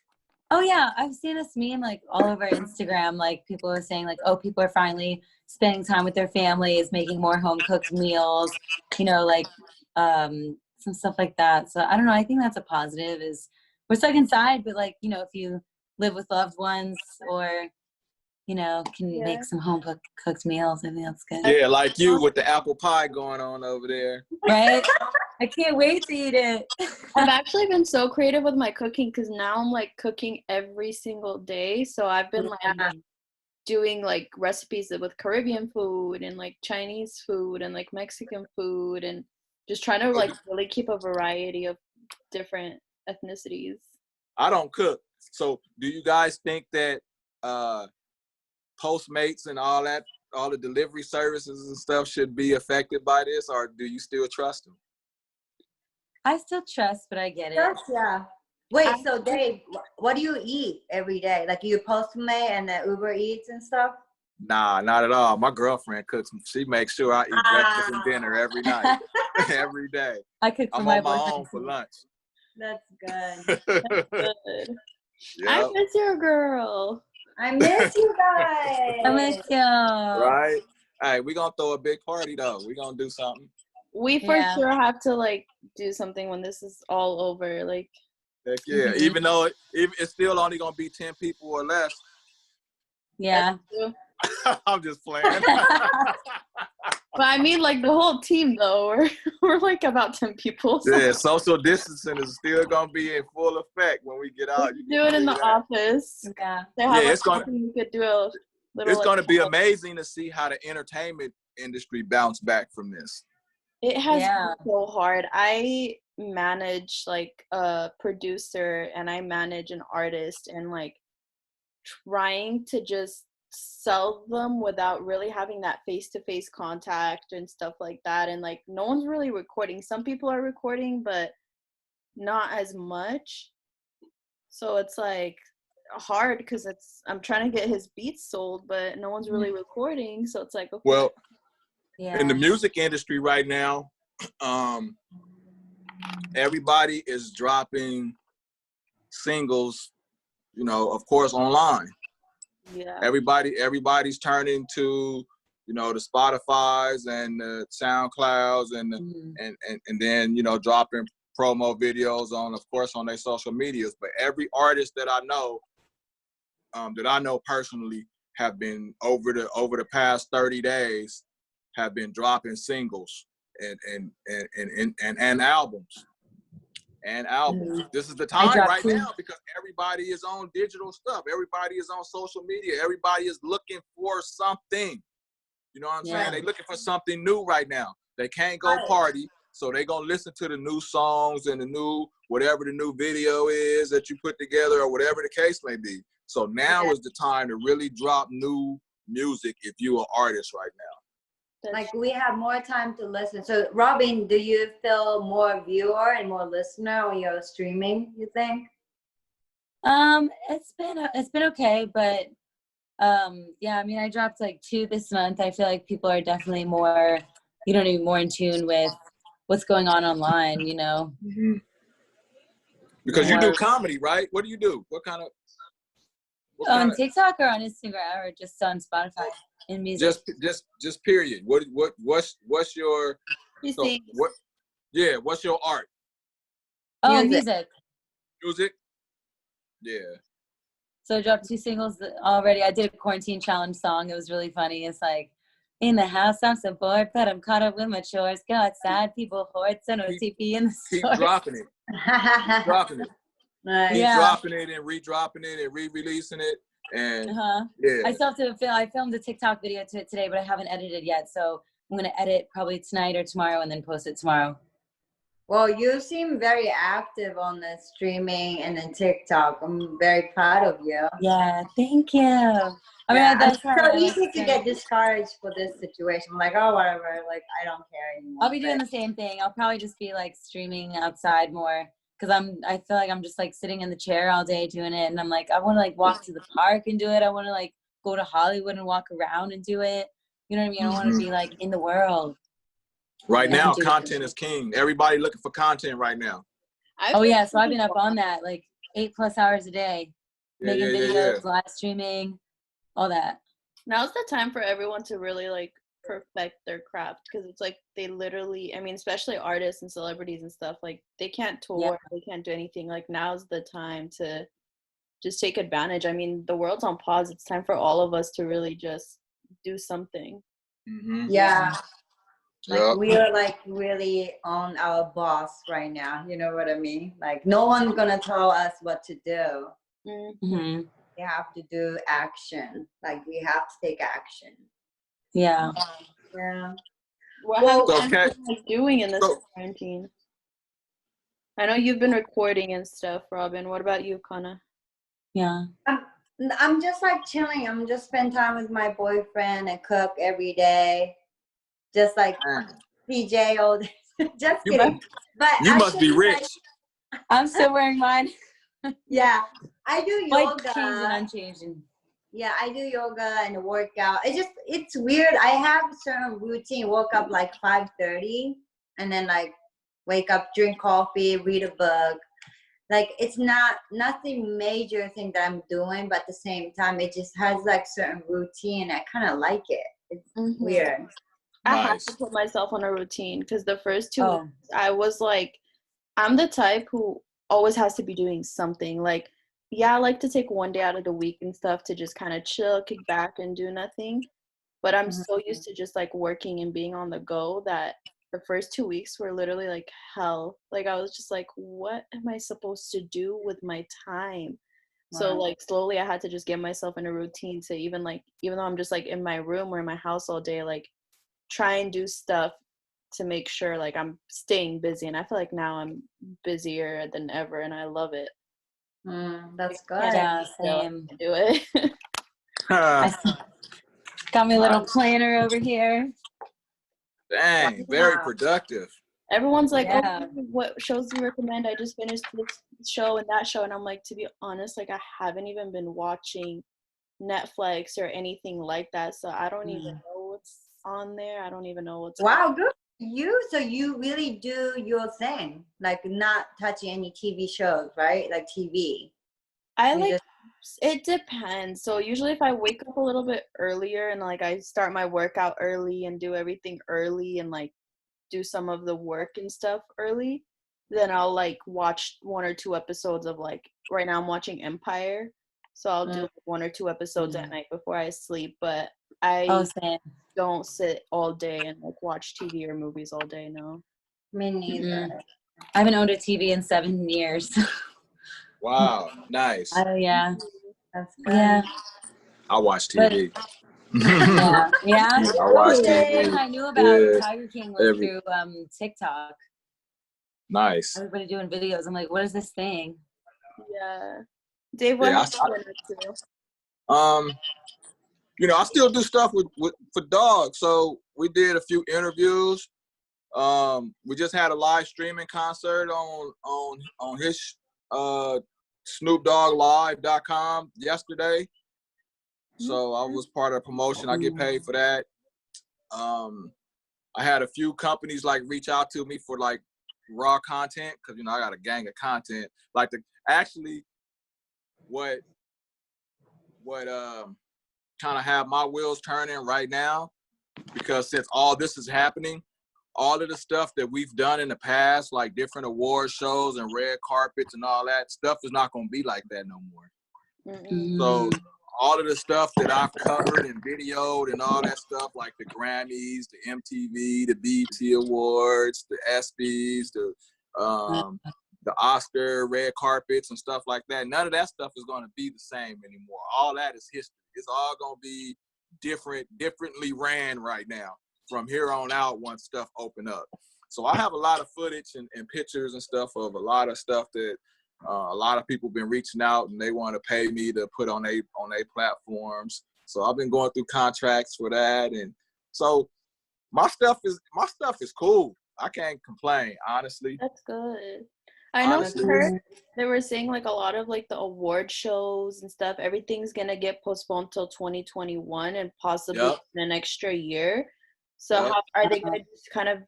Oh yeah, I've seen this meme like all over Instagram. Like, people are saying like, oh, people are finally spending time with their families, making more home cooked meals, you know, like some stuff like that. So I don't know. I think that's a positive. Is we're stuck inside, but like, you know, if you live with loved ones or, you know, can make some home cooked meals, I think that's good. Yeah, like you with the apple pie going on over there. Right? I can't wait to eat it. I've actually been so creative with my cooking because now I'm like cooking every single day. So I've been like doing like recipes with Caribbean food and like Chinese food and like Mexican food and just trying to like really keep a variety of different ethnicities. I don't cook. So do you guys think that Postmates and all the delivery services and stuff should be affected by this, or do you still trust them? I still trust, but I get it. Yeah. Wait, so Dave, what do you eat every day? Like, you Postmate and Uber Eats and stuff? Nah, not at all. My girlfriend cooks. She makes sure I eat breakfast and dinner every night, every day. I cook for I'm my on my own for lunch. That's good. That's good. Yep. I miss your girl. I miss you guys. I miss you. Right? Hey, we're going to throw a big party, though. We're going to do something. We for sure have to, like, do something when this is all over. Like, heck yeah. Mm-hmm. Even though it's still only going to be 10 people or less. Yeah. I'm just playing. But I mean, like, the whole team, though, we're like about 10 people. So. Yeah, social distancing is still going to be in full effect when we get out. You do it in the office. Yeah. It's going to be amazing to see how the entertainment industry bounce back from this. It has been so hard. I manage, like, a producer and I manage an artist, and, like, trying to just sell them without really having that face-to-face contact and stuff like that. And, like, no one's really recording. Some people are recording, but not as much. So it's, like, hard because I'm trying to get his beats sold, but no one's really recording. So it's like, okay. Well, in the music industry right now, everybody is dropping singles, you know, of course, online. Yeah. Everybody's turning to, you know, the Spotifys and the SoundClouds and then, you know, dropping promo videos on, of course, on their social medias. But every artist that I know personally have been over the past 30 days have been dropping singles and albums. This is the time right now because everybody is on digital stuff. Everybody is on social media. Everybody is looking for something. You know what I'm saying? They're looking for something new right now. They can't go party, so they're going to listen to the new songs and whatever the new video is that you put together or whatever the case may be. So now is the time to really drop new music if you're an artist right now. Like we have more time to listen. So Robin, do you feel more viewer and more listener when you're streaming, you think? It's been okay, but yeah, I mean, I dropped like 2 this month. I feel like people are definitely more, more in tune with what's going on online, Mm-hmm. Because you do comedy, right? What do you do? What kind of? On TikTok or on Instagram or just on Spotify in music? Just period. What's your what's your art? Oh, music. Music? Yeah. So I dropped 2 singles already. I did a quarantine challenge song. It was really funny. It's like, in the house, I'm so bored, but I'm caught up with my chores. Go outside, people hoard, so no TV in the store. Keep dropping it. Keep dropping it. Nice. Keep dropping it and re-dropping it and re-releasing it. And yeah. I filmed a TikTok video to it today, but I haven't edited yet. So I'm going to edit probably tonight or tomorrow and then post it tomorrow. Well, you seem very active on the streaming and then TikTok. I'm very proud of you. Yeah, thank you. I mean, it's so easy to get discouraged for this situation. I'm like, oh, whatever. Like, I don't care anymore. I'll be doing the same thing. I'll probably just be like streaming outside more because I feel like I'm just like sitting in the chair all day doing it. And I'm like, I want to like walk to the park and do it. I want to like go to Hollywood and walk around and do it. You know what I mean? I want to be like in the world. Right now, content is king. Everybody looking for content right now. So I've been up on that like 8+ hours a day, making videos, live streaming, all that. Now's the time for everyone to really like perfect their craft because it's like they literally, I mean, especially artists and celebrities and stuff, like they can't tour, they can't do anything. Like now's the time to just take advantage. I mean, the world's on pause. It's time for all of us to really just do something. Mm-hmm. Yeah. Like we are like really on our boss right now. You know what I mean? Like no one's gonna tell us what to do. Mm-hmm. We have to do action. Like we have to take action. Yeah. Yeah. What have you been doing in this quarantine? I know you've been recording and stuff, Robin. What about you, Kana? Yeah. I'm just like chilling. I'm just spend time with my boyfriend and cook every day. Just like PJ all day. Just kidding. But you must be rich. I'm still wearing mine. Yeah. I do yoga. Unchanging. Yeah, I do yoga and workout. It's weird. I have a certain routine. Woke up like 5:30 and then like wake up, drink coffee, read a book. Like it's nothing major thing that I'm doing, but at the same time it just has like certain routine. I kind of like it. It's weird. I have to put myself on a routine because the first 2 weeks I was like, I'm the type who always has to be doing something. Like, I like to take one day out of the week and stuff to just kind of chill, kick back and do nothing. But I'm so used to just like working and being on the go that the first 2 weeks were literally like hell. Like I was just like, what am I supposed to do with my time? Wow. So like slowly I had to just get myself in a routine to even though I'm just like in my room or in my house all day, like try and do stuff to make sure like I'm staying busy. And I feel like now I'm busier than ever and I love it. That's good. Yeah, same. Do it. Got my little planner over here. Dang, very productive. Everyone's like, oh, what shows do you recommend? I just finished this show and that show. And I'm like, to be honest, like I haven't even been watching Netflix or anything like that. So I don't even know what's on there. I don't even know what's Wow, good. So you really do your thing, like not touching any TV shows, right? Like TV. It depends. So usually if I wake up a little bit earlier and like I start my workout early and do everything early and like do some of the work and stuff early, then I'll like watch 1 or 2 episodes of like, right now I'm watching Empire. So I'll do 1 or 2 episodes at night before I sleep. But I don't sit all day and like watch TV or movies all day, no. Me neither. I haven't owned a TV in 7 years. Wow, nice. Oh yeah. That's good. Yeah. I watch TV. Yeah. I watch TV. I knew about Tiger King was through TikTok. Nice. Everybody doing videos. I'm like, what is this thing? Yeah. Dave, what have you been up to? I still do stuff for dogs. So we did a few interviews. We just had a live streaming concert on his SnoopDoggLive.com yesterday. So I was part of the promotion. I get paid for that. I had a few companies like reach out to me for like raw content because I got a gang of content. Like what kind of have my wheels turning right now, because since all this is happening, all of the stuff that we've done in the past, like different award shows and red carpets and all that stuff, is not going to be like that no more. So all of the stuff that I've covered and videoed and all that stuff, like the Grammys, the MTV, the BET Awards, the ESPYs, the Oscar red carpets and stuff like that, none of that stuff is going to be the same anymore. All that is history. It's all going to be differently ran right now from here on out once stuff open up. So I have a lot of footage and pictures and stuff of a lot of stuff that a lot of people been reaching out and they want to pay me to put on their platforms. So I've been going through contracts for that, and so my stuff is cool. I can't complain, honestly. That's good. I know they were saying like a lot of like the award shows and stuff, everything's gonna get postponed till 2021 and possibly an extra year. So how are they gonna just kind of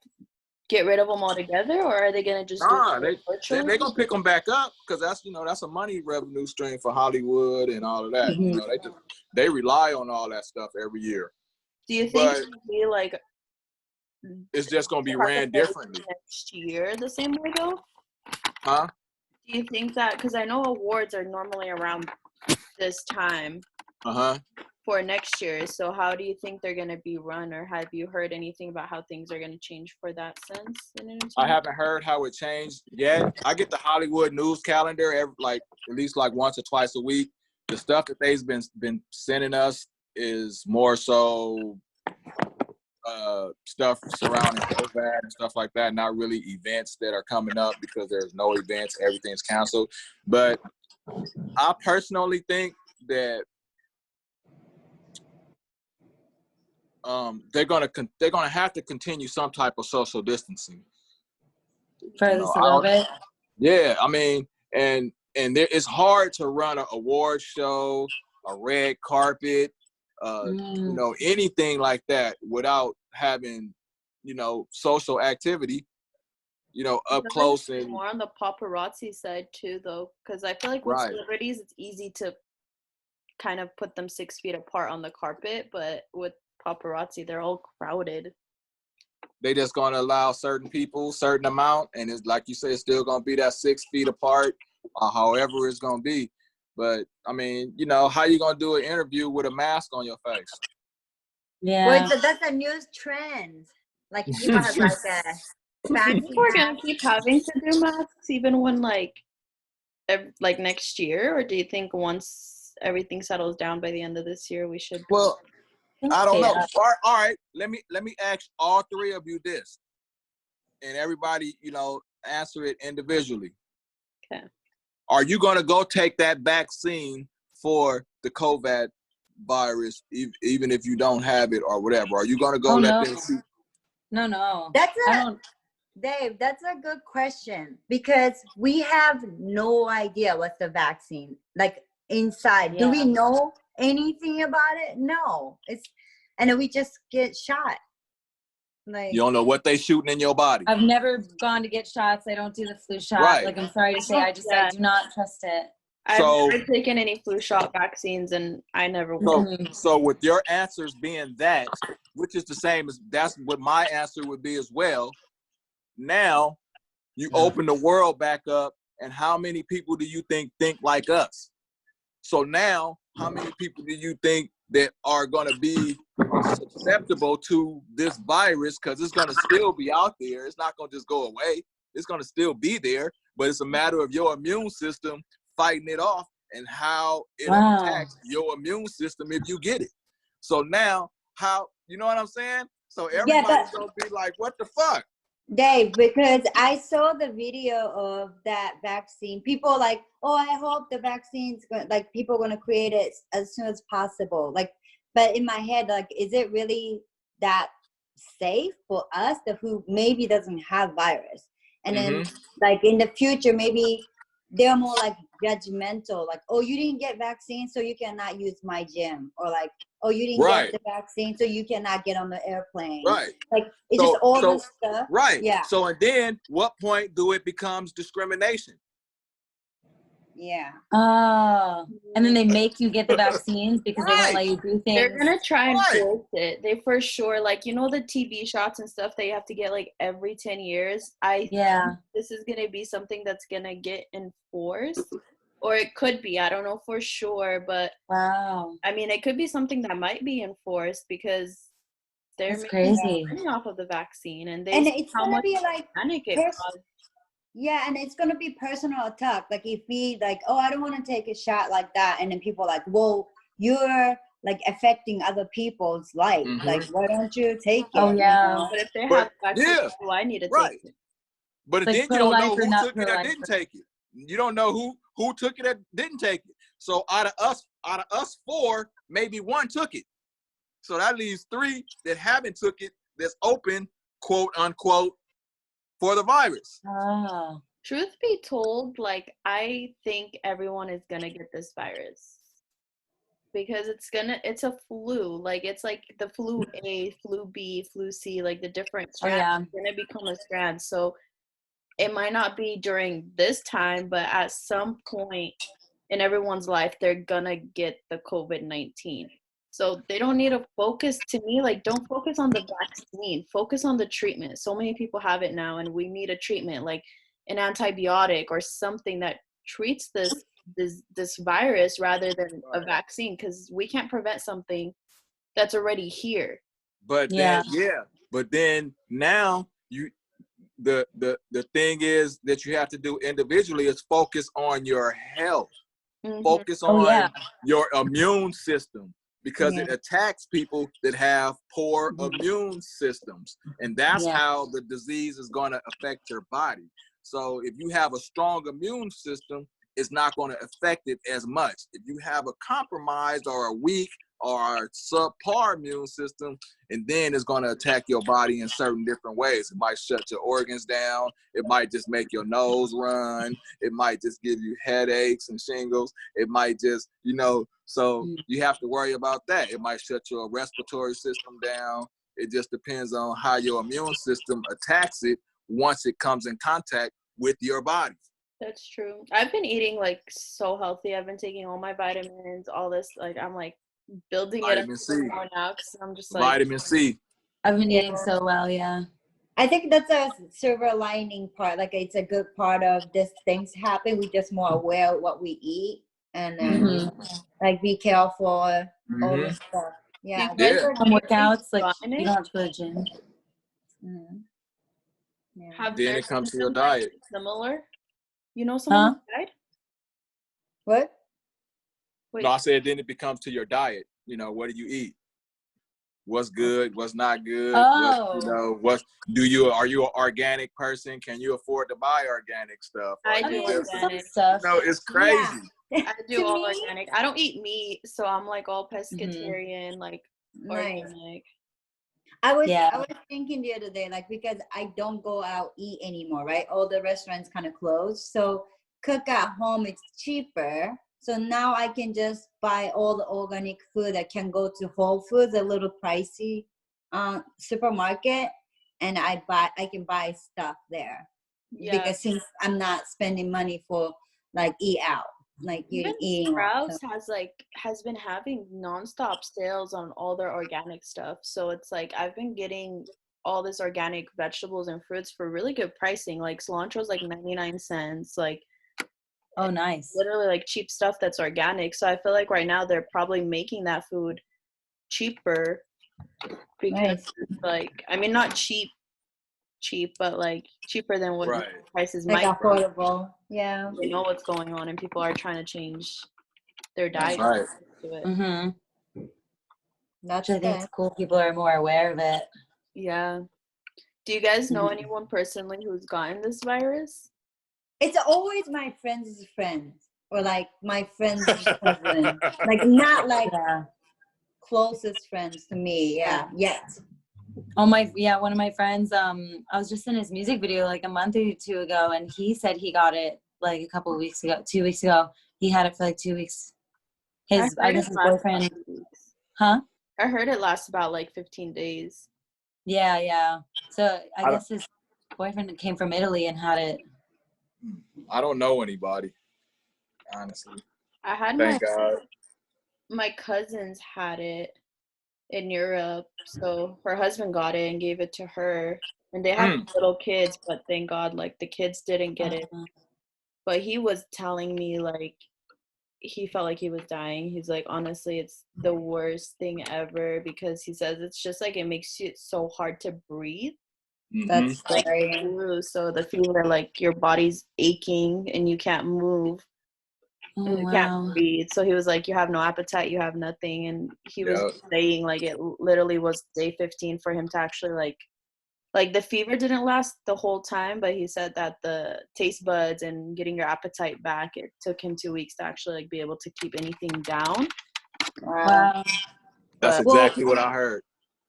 get rid of them altogether, or are they gonna just they're gonna pick them back up, because that's a money revenue stream for Hollywood and all of that. They rely on all that stuff every year. Do you think it's gonna be like it's just gonna be ran differently next year the same way though? Huh? Do you think that, because I know awards are normally around this time for next year, so how do you think they're going to be run, or have you heard anything about how things are going to change for that sense? I haven't heard how it changed yet. I get the Hollywood news calendar at least once or twice a week. The stuff that they've been sending us is more so stuff surrounding COVID and stuff like that, not really events that are coming up, because there's no events, everything's canceled. But I personally think that they're gonna have to continue some type of social distancing for this a little bit. Yeah, I mean, and it's hard to run an award show, a red carpet, anything like that without having, social activity, up close. And more on the paparazzi side too, though, because I feel like with celebrities, it's easy to kind of put them 6 feet apart on the carpet, but with paparazzi, they're all crowded. They just gonna allow certain people certain amount, and it's like you say, it's still gonna be that 6 feet apart, however it's gonna be. But I mean, how you gonna do an interview with a mask on your face? Yeah. Wait, so that's a new trend. Like you have like a fancy. We're gonna keep having to do masks even when like next year, or do you think once everything settles down by the end of this year we should? Well, I don't know. All right. Let me ask all three of you this, and everybody, answer it individually. Okay. Are you gonna go take that vaccine for the COVID virus, even if you don't have it or whatever? Are you gonna go them see? No. Dave, that's a good question, because we have no idea what's the vaccine like inside. Yeah. Do we know anything about it? No. And then we just get shot. Like, you don't know what they shooting in your body. I've never gone to get shots. I don't do the flu shot. Right. Like, I'm sorry to say, I do not trust it. I've never taken any flu shot vaccines, and I never will. So with your answers being that, which is the same as that's what my answer would be as well. Now you open the world back up, and how many people do you think like us? So now, how many people do you think that are going to be susceptible to this virus? Because it's going to still be out there. It's not going to just go away. It's going to still be there, but it's a matter of your immune system fighting it off and how it attacks your immune system if you get it. So now, how, you know what I'm saying? So everybody's going to be like, what the fuck? Dave, because I saw the video of that vaccine. People like, oh, I hope the vaccine's going, like people are going to create it as soon as possible. Like But in my head, like, is it really that safe for us who maybe doesn't have virus? And then like in the future, maybe they're more like judgmental, like, oh, you didn't get vaccine, so you cannot use my gym, or like, oh, you didn't get the vaccine, so you cannot get on the airplane. Right. Like, it's just all this stuff. Right. Yeah. So, and then what point do it becomes discrimination? Yeah. Oh, and then they make you get the vaccines because they won't let you do things. They're gonna try and force it. They for sure, like, you know, the TB shots and stuff that you have to get like every 10 years. I think this is gonna be something that's gonna get enforced, or it could be. I don't know for sure, but I mean, it could be something that might be enforced because they're making money off of the vaccine, and it's gonna be like panic it caused. Yeah, and it's gonna be personal attack. Like if we like, oh, I don't want to take a shot like that, and then people are like, well, you're like affecting other people's life. Like, why don't you take it? Oh yeah. But if they have vaccines, I need to take it. But it's then like you don't know who took it or pro-life. didn't take it. You don't know who took it or didn't take it. So out of us 4, maybe 1 took it. So that leaves 3 that haven't took it. That's open, quote unquote, for the virus. Truth be told, like, I think everyone is gonna get this virus because it's a flu. Like, it's like the flu A, flu B, flu C, like the different strands are gonna become a strand. So it might not be during this time, but at some point in everyone's life, they're gonna get the COVID-19. So they don't need to focus, to me, like, don't focus on the vaccine. Focus on the treatment. So many people have it now, and we need a treatment, like an antibiotic or something that treats this virus rather than a vaccine, because we can't prevent something that's already here. But then now the thing is that you have to do individually is focus on your health. Focus on your immune system. Because it attacks people that have poor immune systems. And that's how the disease is going to affect your body. So if you have a strong immune system, it's not going to affect it as much. If you have a compromised or a weak or a subpar immune system, and then it's going to attack your body in certain different ways. It might shut your organs down. It might just make your nose run. It might just give you headaches and shingles. It might just, so you have to worry about that. It might shut your respiratory system down. It just depends on how your immune system attacks it once it comes in contact with your body. That's true. I've been eating like so healthy. I've been taking all my vitamins, all this. Like, I'm like building vitamin C. More now because I'm just like vitamin C. I've been eating so well, I think that's a silver lining part. Like, it's a good part of this things happen. We're just more aware of what we eat, and then like be careful all this stuff. Yeah. Some workouts, like you don't have to go to the gym. Then it comes to your diet. Similar. You know someone who died? What? Wait. No, I said then it becomes to your diet. What do you eat? What's good? What's not good? Are you an organic person? Can you afford to buy organic stuff? I do organic stuff. It's crazy. I do all organic. I don't eat meat, so I'm like all pescatarian, like organic. I was thinking the other day, like, because I don't go out eat anymore, right? All the restaurants kind of closed. So cook at home, it's cheaper. So now I can just buy all the organic food. I can go to Whole Foods, a little pricey supermarket, and I can buy stuff there. Yeah. Because since I'm not spending money for like eat out. Like you eating. Sprouts has been having nonstop sales on all their organic stuff. So it's like I've been getting all this organic vegetables and fruits for really good pricing. Like cilantro's like 99 cents. Like, oh, nice. Literally like cheap stuff that's organic. So I feel like right now they're probably making that food cheaper because like, I mean, not cheap, but like cheaper than what the prices like might affordable. Yeah. You know what's going on, and people are trying to change their diet. Right. To it. That's I think it's cool. People are more aware of it. Yeah. Do you guys know anyone personally who's gotten this virus? It's always my friend's friends or like my friend's cousin. Like not like closest friends to me. Yeah, yet. Oh one of my friends, I was just in his music video like a month or two ago, and he said he got it like a couple of weeks ago, 2 weeks ago. He had it for like 2 weeks. I guess his boyfriend. Huh? I heard it lasts about like 15 days. Yeah. So I guess his boyfriend came from Italy and had it. I don't know anybody, honestly. I had Thank God. My cousins had it in Europe, so her husband got it and gave it to her, and they have little kids, but thank God like the kids didn't get it. But he was telling me like he felt like he was dying. He's like, honestly, it's the worst thing ever, because he says it's just like it makes it so hard to breathe. That's like scary. so the fever, like your body's aching and you can't move. And you can't breathe. So he was like, you have no appetite, you have nothing. And he was saying like it literally was day 15 for him to actually like the fever didn't last the whole time, but he said that the taste buds and getting your appetite back, it took him 2 weeks to actually like be able to keep anything down. Wow. That's exactly what I heard.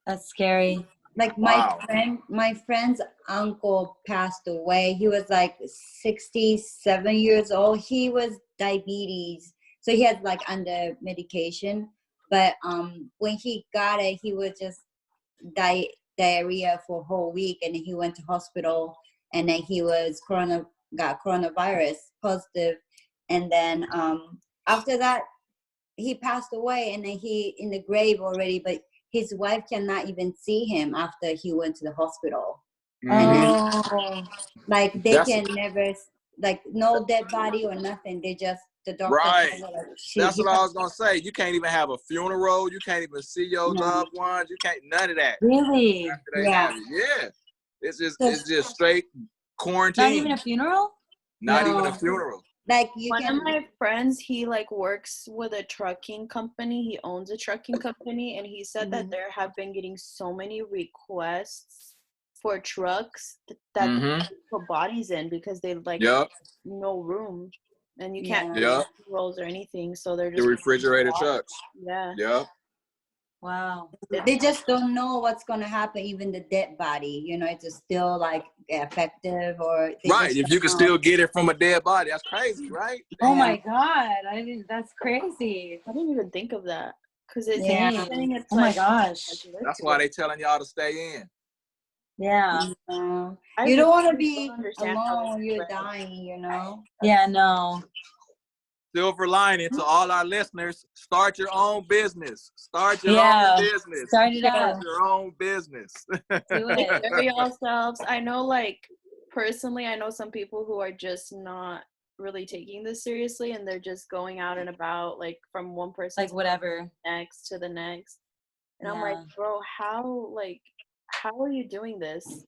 That's scary. Like my friend's uncle passed away. He was like 67 years old. He was diabetes, so he had like under medication. But when he got it, he was just diarrhea for a whole week, and then he went to hospital, and then he was got coronavirus positive, and then after that he passed away, and then he in the grave already, but his wife cannot even see him after he went to the hospital. And then, like they can never, like no dead body or nothing. They just, the doctor. Right. That's what I was gonna say. You can't even have a funeral. You can't even see your loved ones. You can't, none of that. Really? Yeah. Yeah. It's just straight quarantine. Not even a funeral? Not even a funeral. Like one of my friends, he like works with a trucking company. He owns a trucking company, and he said that there have been getting so many requests for trucks that they put bodies in because they like no room, and you can't do rolls or anything, so they're just the refrigerator trucks. Yeah. Wow. They just don't know what's going to happen, even the dead body. You know, it's still like effective or... Right, if you can still get it from a dead body, that's crazy, right? Oh my God. That's crazy. I didn't even think of that. Because it's it's my gosh. That's why they telling y'all to stay in. Yeah. You don't want to be alone when you're dying, you know? Yeah, no. Silver lining to all our listeners: start your own business. Start your own business. Start it up. Your own business. Do it. For yourselves. I know, like personally, I know some people who are just not really taking this seriously, and they're just going out and about, like from one person, like whatever, next to the next. And I'm like, bro, how are you doing this?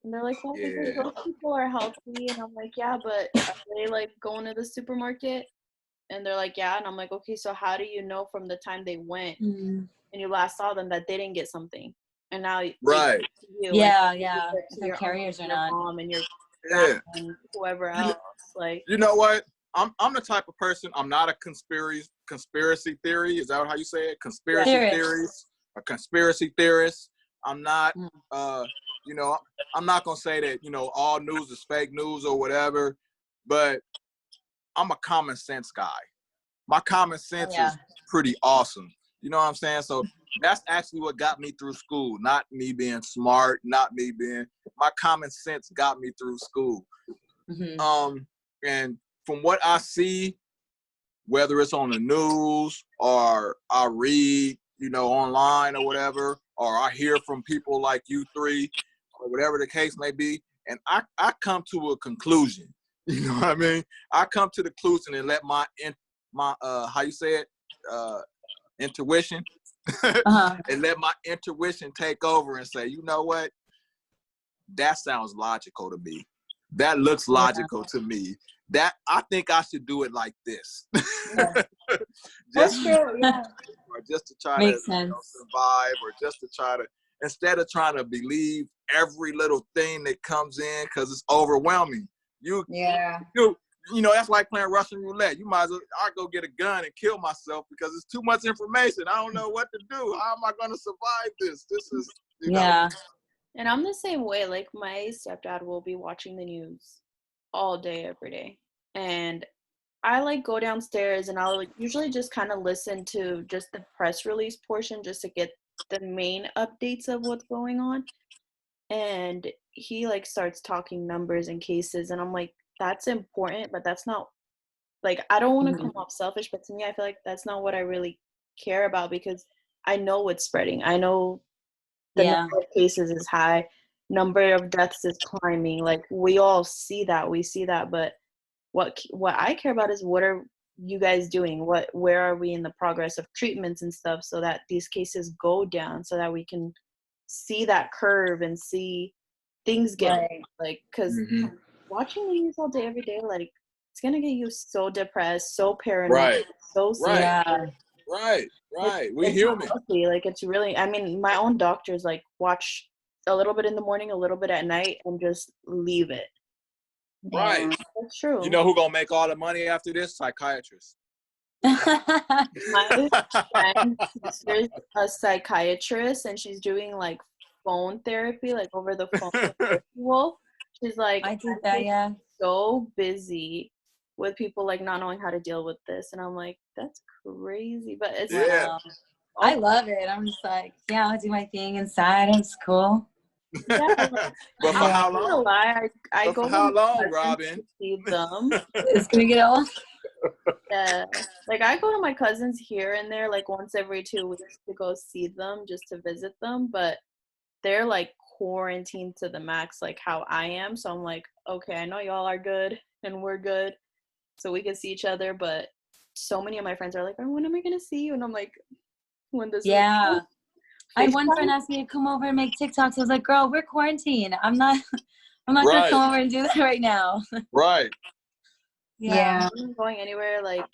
And they're like, well, because those people are healthy. And I'm like, yeah, but are they like going to the supermarket? And they're like, yeah. And I'm like, okay, so how do you know from the time they went and you last saw them that they didn't get something? And now if they're carriers or not. Mom and your and whoever else. Like, you know what? I'm the type of person, I'm not a conspiracy theory. Is that how you say it? Conspiracy theories. A conspiracy theorist. I'm not you know, I'm not gonna say that, you know, all news is fake news or whatever, but I'm a common sense guy. My common sense is pretty awesome. You know what I'm saying? So that's actually what got me through school. Not me being smart, my common sense got me through school. And from what I see, whether it's on the news or I read, you know, online or whatever, or I hear from people like you three, or whatever the case may be, and I come to a conclusion. You know what I mean? I come to the conclusion and let my how you say it, intuition, and let my intuition take over and say, you know what? That sounds logical to me. That looks logical to me. That I think I should do it like this. That's true. Yeah. Or just to try Makes to sense. survive, or just to try to, instead of trying to believe every little thing that comes in, because it's overwhelming. You that's like playing Russian roulette. You might as well, I go get a gun and kill myself because it's too much information. I don't know what to do. How am I going to survive this? This is, Yeah. And I'm the same way. Like, my stepdad will be watching the news all day, every day. And I like go downstairs and I'll usually just kind of listen to just the press release portion just to get the main updates of what's going on. And he like starts talking numbers and cases, and I'm like, that's important, but that's not, like, I don't want to come off selfish, but to me, I feel like that's not what I really care about, because I know it's spreading. I know the number of cases is high, number of deaths is climbing. Like, we all see that, but what I care about is, what are you guys doing? Where are we in the progress of treatments and stuff, so that these cases go down, so that we can see that curve and see things get Right. like, because watching the news all day, every day, like, it's gonna get you so depressed, so paranoid, Right. so Right. Right. We human. healthy. Like, it's really, I mean, my own doctor's like, watch a little bit in the morning, a little bit at night, and just leave it. Right. That's true. You know who gonna make all the money after this? Psychiatrists. My friend's sister's a psychiatrist, and she's doing like phone therapy, like over the phone with people. She's like, I did that, yeah. so busy with people like not knowing how to deal with this, and I'm like, that's crazy. But it's Yeah. I love it. I'm just like, yeah, I'll do my thing inside. It's cool. yeah, But for how long? I But go for how to my long, cousins Robin? to see them. It's gonna get old. Yeah, like, I go to my cousins here and there, like, once every 2 weeks to go see them, just to visit them. But they're like quarantined to the max, like how I am. So I'm like, okay, I know y'all are good and we're good, so we can see each other. But so many of my friends are like, oh, when am I gonna see you? And I'm like, when does Yeah. I had one FaceTime? friend asked me to come over and make TikToks. I was like, girl, we're quarantined. I'm not Right. gonna come over and do that right now. Right. Yeah. I'm not going anywhere like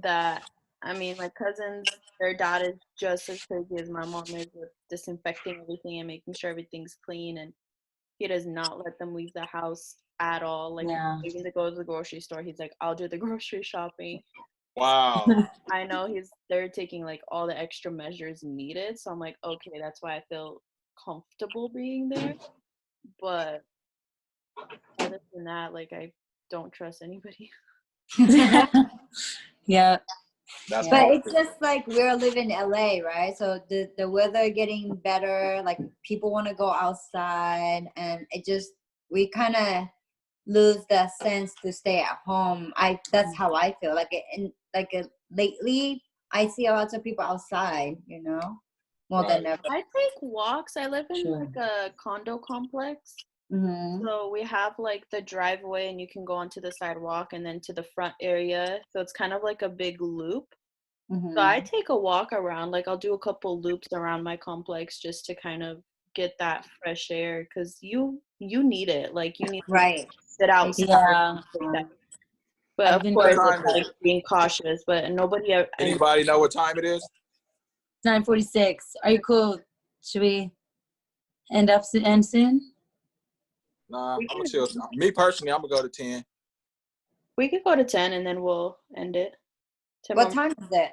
that. I mean, my cousins, their dad is just as crazy as my mom is with disinfecting everything and making sure everything's clean, and he does not let them leave the house at all. Like, even to go to the grocery store, he's like, I'll do the grocery shopping. Wow. I know they're taking like all the extra measures needed, so I'm like, okay, that's why I feel comfortable being there. But other than that, like, I don't trust anybody. Yeah. That's But it's just like we're living in LA, right? So the weather getting better, like people want to go outside, and we kind of lose that sense to stay at home. That's how I feel. Lately, I see lots of people outside, more than ever. I take walks. I live in like a condo complex. Mm-hmm. So we have like the driveway, and you can go onto the sidewalk and then to the front area. So it's kind of like a big loop. Mm-hmm. So I take a walk around, like I'll do a couple loops around my complex just to kind of get that fresh air, because you need it. Like, you need to sit outside. Yeah. Like that. But of course, it's like being cautious. But nobody. Anybody know what time it is? 9:46. Are you cool? Should we end soon? Nah, I'm gonna chill. Me personally, I'm gonna go to 10. We could go to 10 and then we'll end it. What time is it?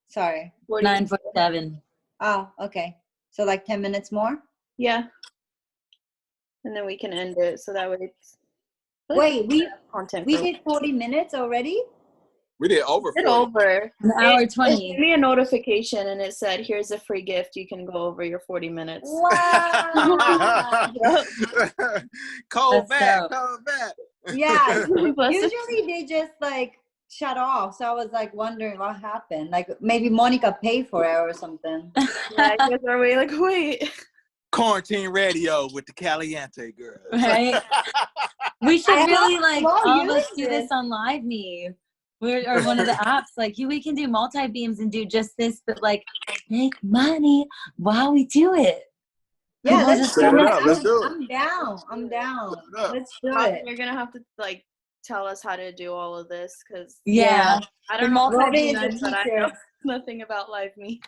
Sorry. 9:47. Oh, okay. So like 10 minutes more? Yeah. And then we can end it, so that way it's... Wait, we did 40 minutes already? We did over 40. Over. An hour It 20. gave me a notification and it said, here's a free gift. You can go over your 40 minutes. Wow. Call back. Yeah. Usually they just like shut off. So I was like wondering what happened. Like maybe Monica paid for it or something. Yeah, I guess are we like, wait. Quarantine radio with the Kaliente girls. Right? We should really all of us use do this on Live Me. Or one of the apps. Like, we can do multi-beams and do just this, but like make money while we do it. Yeah, let's set it up. Let's do it. I'm down. Let's do it. You're gonna have to like tell us how to do all of this, because I don't know. Robin is a But I teacher. know nothing about Live Me.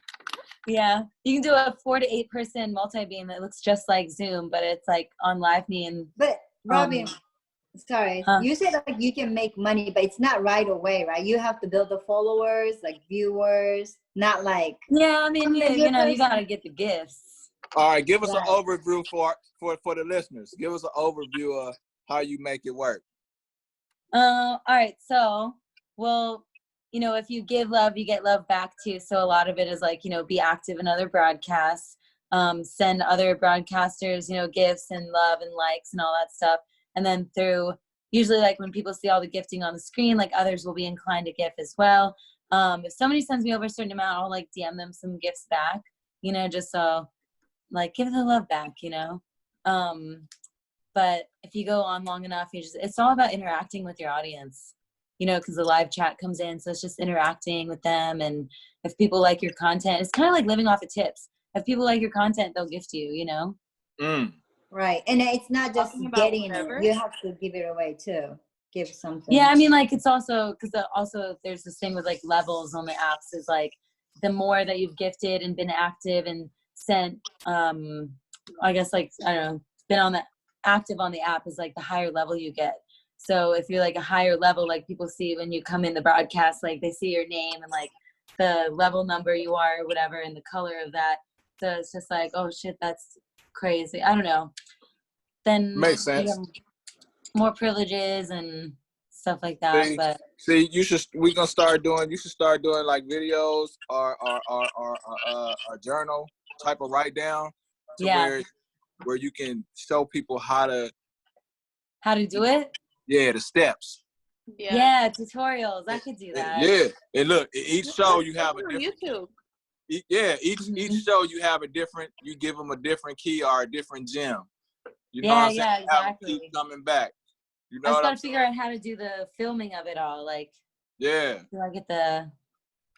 Yeah, you can do a 4 to 8 person multi-beam that looks just like Zoom, but it's like on Live Me. And But Robin, Sorry, you said like you can make money, but it's not right away, right? You have to build the followers, like viewers, not like. Yeah, I mean, you know, you gotta get the gifts. All right, give us an overview for the listeners. Give us an overview of how you make it work. All right, so, well, you know, if you give love, you get love back too. So a lot of it is like, you know, be active in other broadcasts, send other broadcasters, you know, gifts and love and likes and all that stuff. And then through, usually like when people see all the gifting on the screen, like others will be inclined to gift as well. If somebody sends me over a certain amount, I'll like DM them some gifts back, you know, just so like give the love back, you know. But if you go on long enough, it's all about interacting with your audience, you know, because the live chat comes in. So it's just interacting with them. And if people like your content, it's kind of like living off of tips. If people like your content, they'll gift you, you know? Right. And it's not just getting it. You have to give it away too. Give something. Yeah, I mean, like it's also, because also there's this thing with like levels on the apps is like the more that you've gifted and been active and sent, I guess like, I don't know, been active on the app is like the higher level you get. So if you're like a higher level, like people see when you come in the broadcast, like they see your name and like the level number you are or whatever and the color of that. So it's just like, oh shit, that's crazy. I don't know. Then makes sense. More privileges and stuff like that. You should start doing like videos or a journal type of write down where you can show people how to do it. Yeah, the steps. Yeah, tutorials. I could do that. Yeah, and look, each show you have a different YouTube. Each show you have a different. You give them a different key or a different gem. You know what I'm saying? Yeah, exactly. Keep coming back. You know I just gotta figure out how to do the filming of it all. Like, do I get the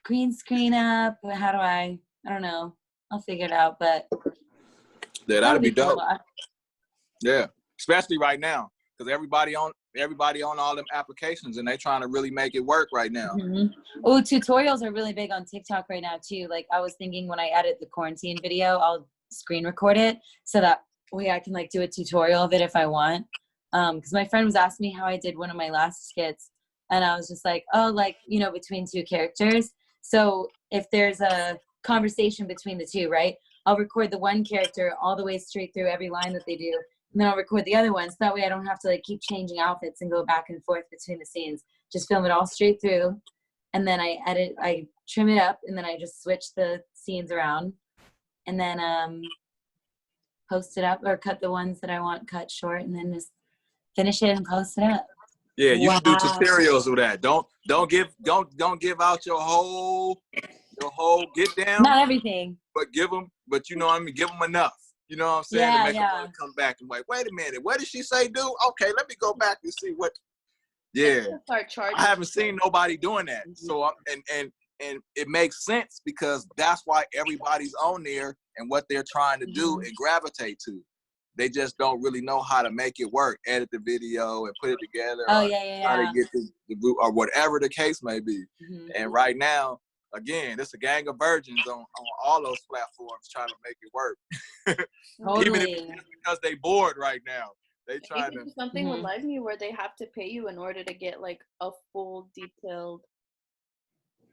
green screen up? How do I don't know. I'll figure it out, but that'd be dope. Yeah, especially right now because everybody on all them applications and they trying to really make it work right now. Oh, tutorials are really big on TikTok right now too. Like I was thinking when I edit the quarantine video, I'll screen record it so that way I can like do a tutorial of it if I want. Because my friend was asking me how I did one of my last skits and I was just like, oh, like, you know, between two characters. So if there's a conversation between the two, right, I'll record the one character all the way straight through every line that they do. And then I'll record the other one. So that way I don't have to like keep changing outfits and go back and forth between the scenes. Just film it all straight through. And then I trim it up and then I just switch the scenes around. And then post it up or cut the ones that I want cut short and then just finish it and post it up. Yeah, you should do tutorials with that. Don't give out your whole get down. Not everything. But give them what I mean, give them enough. You know what I'm saying? To make them come back and like, wait a minute, what did she say, dude? Okay, let me go back and see what. Yeah, I haven't seen nobody doing that. So and it makes sense because that's why everybody's on there and what they're trying to do and gravitate to. They just don't really know how to make it work, edit the video and put it together. How to get the root or whatever the case may be. And right now, again, it's a gang of virgins on all those platforms trying to make it work. Even if it's because they bored right now. They trying to do something with Live Me where they have to pay you in order to get like a full detailed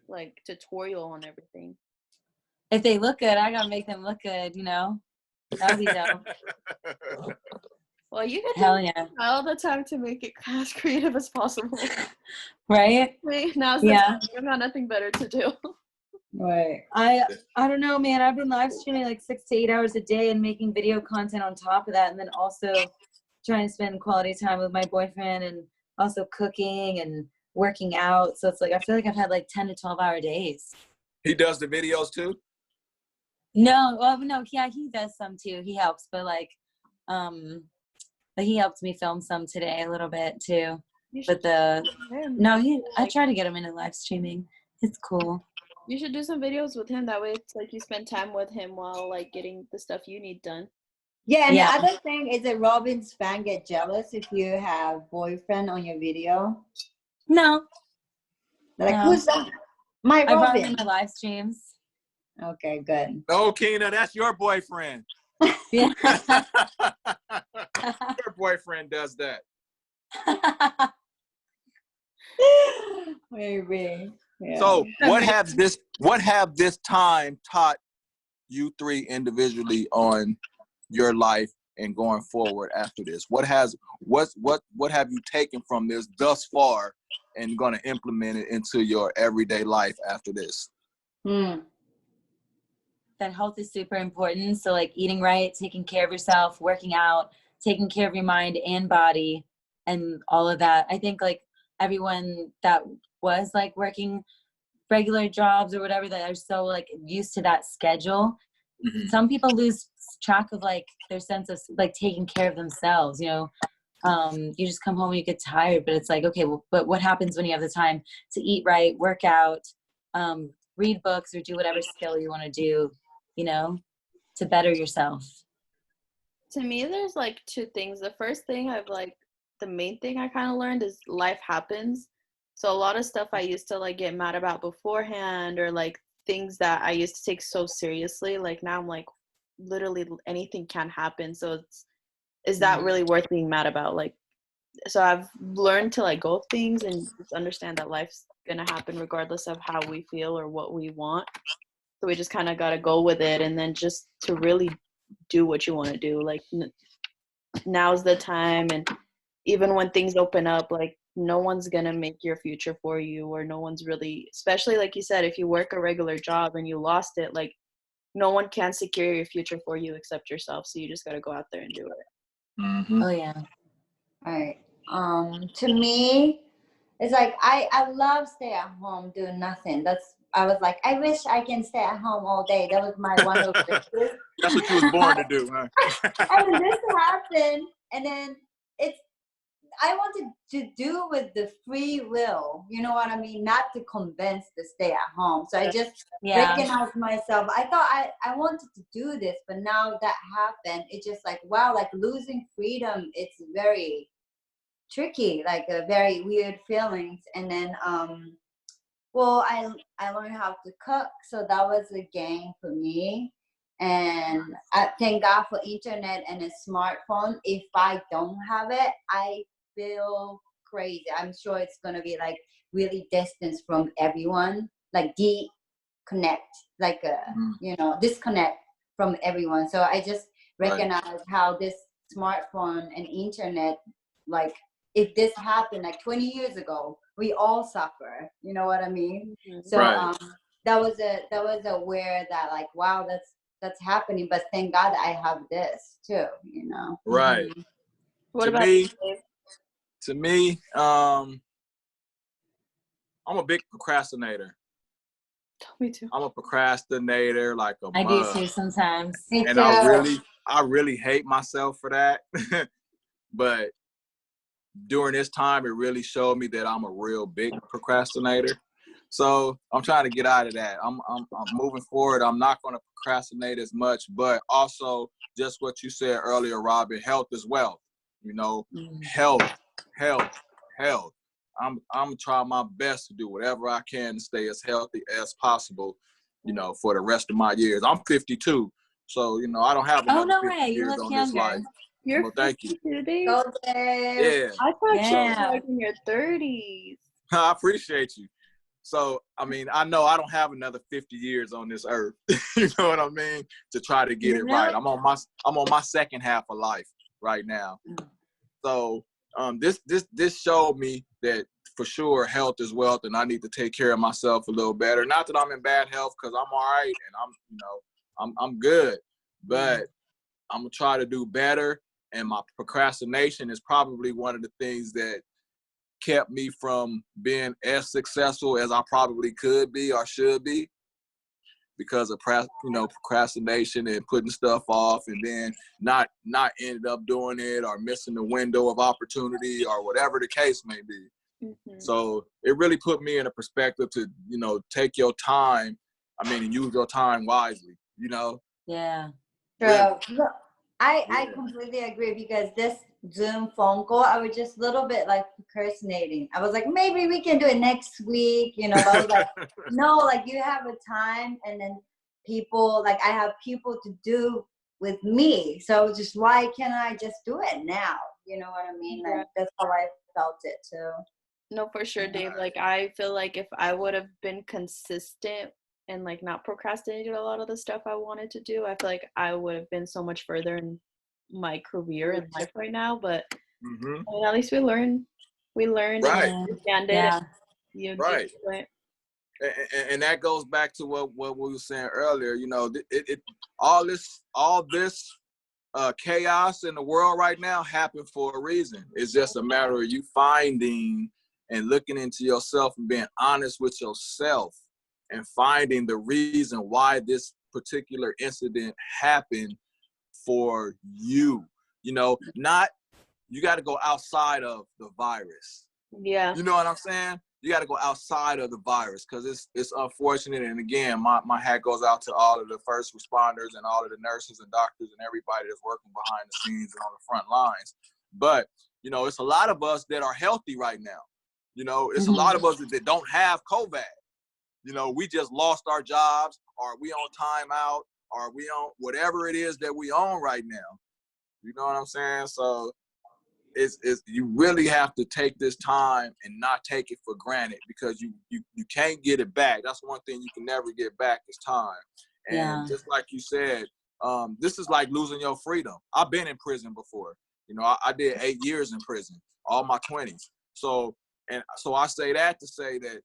like tutorial on everything. If they look good, I gotta make them look good, you know. That would be dope. Well, you get all the time to make it as creative as possible. Right? Now's the time. I've got nothing better to do. Right. I don't know, man. I've been live streaming like 6 to 8 hours a day and making video content on top of that, and then also trying to spend quality time with my boyfriend and also cooking and working out. So it's like I feel like I've had like 10 to 12-hour days. He does the videos too? No, he does some too. He helps, but like, but he helped me film some today a little bit too. But I try to get him into live streaming. It's cool. You should do some videos with him. That way, it's like you spend time with him while like getting the stuff you need done. Yeah, and the other thing is that Robin's fan get jealous if you have boyfriend on your video. No. They're like, who's that? My Robin. I brought him in my live streams. Okay, good. Oh, Keena, that's your boyfriend. Yeah. Your boyfriend does that. Maybe. Yeah. So what have this time taught you three individually on your life and going forward after this? What have you taken from this thus far and going to implement it into your everyday life after this? That health is super important. So like eating right, taking care of yourself, working out, taking care of your mind and body, and all of that. I think like everyone that was like working regular jobs or whatever, that are so like used to that schedule. Mm-hmm. Some people lose track of like their sense of like taking care of themselves, you know. You just come home and you get tired, but it's like, okay, well, but what happens when you have the time to eat right, work out, read books, or do whatever skill you want to do, you know, to better yourself? To me, there's like two things. The first thing the main thing I kind of learned is life happens. So a lot of stuff I used to like get mad about beforehand, or like things that I used to take so seriously, like now I'm like, literally anything can happen. So is that really worth being mad about? Like, so I've learned to like go with things and just understand that life's gonna happen regardless of how we feel or what we want. So we just kind of got to go with it, and then just to really do what you want to do. Like now's the time, and even when things open up, like no one's going to make your future for you, or no one's really, especially like you said, if you work a regular job and you lost it, like no one can secure your future for you except yourself. So you just got to go out there and do it. Mm-hmm. Oh, yeah. All right. To me, it's like I love stay at home doing nothing. I was like, I wish I can stay at home all day. That was my one of the wishes. That's what you was born to do, huh? And this happened, and then I wanted to do with the free will. You know what I mean? Not to convince to stay at home. So I just recognized myself. I thought I wanted to do this, but now that happened, it's just like, wow, like losing freedom, it's very tricky, like a very weird feelings. And then well, I learned how to cook, so that was a game for me. And I thank God for internet and a smartphone. If I don't have it, I feel crazy. I'm sure it's gonna be like really distance from everyone, like disconnect, like disconnect from everyone. So I just recognize how this smartphone and internet, like if this happened like 20 years ago, we all suffer. You know what I mean? Mm-hmm. So that was aware that like, wow, that's happening. But thank God that I have this too. You know? Right. Mm-hmm. What about you, Dave? To me, I'm a big procrastinator. Me too. I'm a procrastinator like a I mug. do too sometimes. And I really hate myself for that. But during this time, it really showed me that I'm a real big procrastinator. So I'm trying to get out of that. I'm moving forward. I'm not going to procrastinate as much, but also just what you said earlier, Robin, health is wealth. You know, health. I'm gonna try my best to do whatever I can to stay as healthy as possible, you know, for the rest of my years. I'm 52, so you know I don't have another 50 years on this life. You're thank you. Go there. Yeah. I thought you were like in your 30s. I appreciate you. So, I mean, I know I don't have another 50 years on this earth. You know what I mean? To try to get it right. I'm on my second half of life right now. So, this showed me that for sure health is wealth, and I need to take care of myself a little better. Not that I'm in bad health, because I'm all right and I'm good, but I'm gonna try to do better. And my procrastination is probably one of the things that kept me from being as successful as I probably could be or should be, because of procrastination and putting stuff off, and then not ended up doing it or missing the window of opportunity or whatever the case may be. Mm-hmm. So it really put me in a perspective to, you know, take your time. I mean, and use your time wisely, you know? Yeah. True. Look, I completely agree, because this Zoom phone call, I was just a little bit like procrastinating. I was like, maybe we can do it next week, you know. But I was like, no, like you have a time, and then people, like I have people to do with me. So just why can't I just do it now? You know what I mean? Yeah. Like, that's how I felt it too. No, for sure, Dave. Like, I feel like if I would have been consistent and like not procrastinated a lot of the stuff I wanted to do, I feel like I would have been so much further in my career and life right now. But I mean, at least we learned Right. and understand it. Yeah. And you Right. do it. And that goes back to what we were saying earlier. You know, all this chaos in the world right now happened for a reason. It's just a matter of you finding and looking into yourself and being honest with yourself and finding the reason why this particular incident happened for you. You know, you got to go outside of the virus. Yeah. You know what I'm saying? You got to go outside of the virus, because it's unfortunate. And again, my hat goes out to all of the first responders and all of the nurses and doctors and everybody that's working behind the scenes and on the front lines. But, you know, it's a lot of us that are healthy right now. You know, it's a lot of us that don't have COVID. You know, we just lost our jobs, or we on timeout, or we on whatever it is that we on right now. You know what I'm saying? So it's you really have to take this time and not take it for granted, because you can't get it back. That's one thing you can never get back is time. And just like you said, this is like losing your freedom. I've been in prison before. You know, I did 8 years in prison, all my 20s. So I say that to say that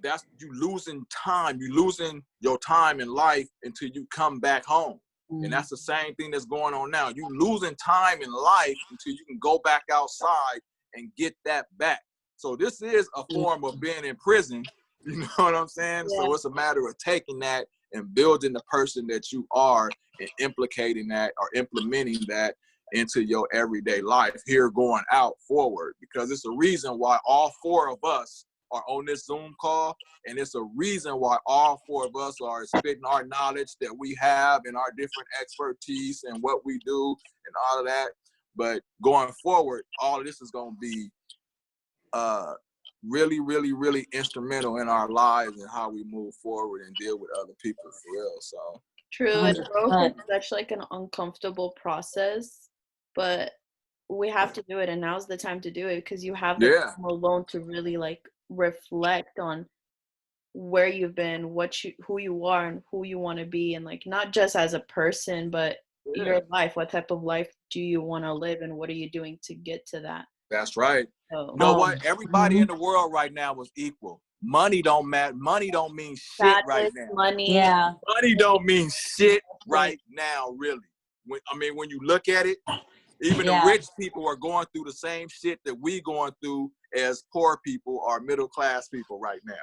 that's you losing time. You losing your time in life until you come back home. And that's the same thing that's going on now. You losing time in life until you can go back outside and get that back. So this is a form of being in prison. You know what I'm saying? Yeah. So it's a matter of taking that and building the person that you are and implicating that or implementing that into your everyday life here going out forward. Because it's a reason why all 4 of us are on this Zoom call, and it's a reason why all 4 of us are spitting our knowledge that we have and our different expertise and what we do and all of that. But going forward, all of this is going to be really, really, really instrumental in our lives and how we move forward and deal with other people for real. So true, and growth is such like an uncomfortable process, but we have to do it, and now's the time to do it, because you have the time alone to really like reflect on where you've been, who you are, and who you want to be, and like not just as a person, but your life. What type of life do you want to live, and what are you doing to get to that? That's right. So, you know what? Everybody in the world right now is equal. Money don't matter. Money don't mean shit right now. Money. Yeah. Money don't mean shit right now, really. When you look at it, even the rich people are going through the same shit that we going through as poor people or middle class people right now.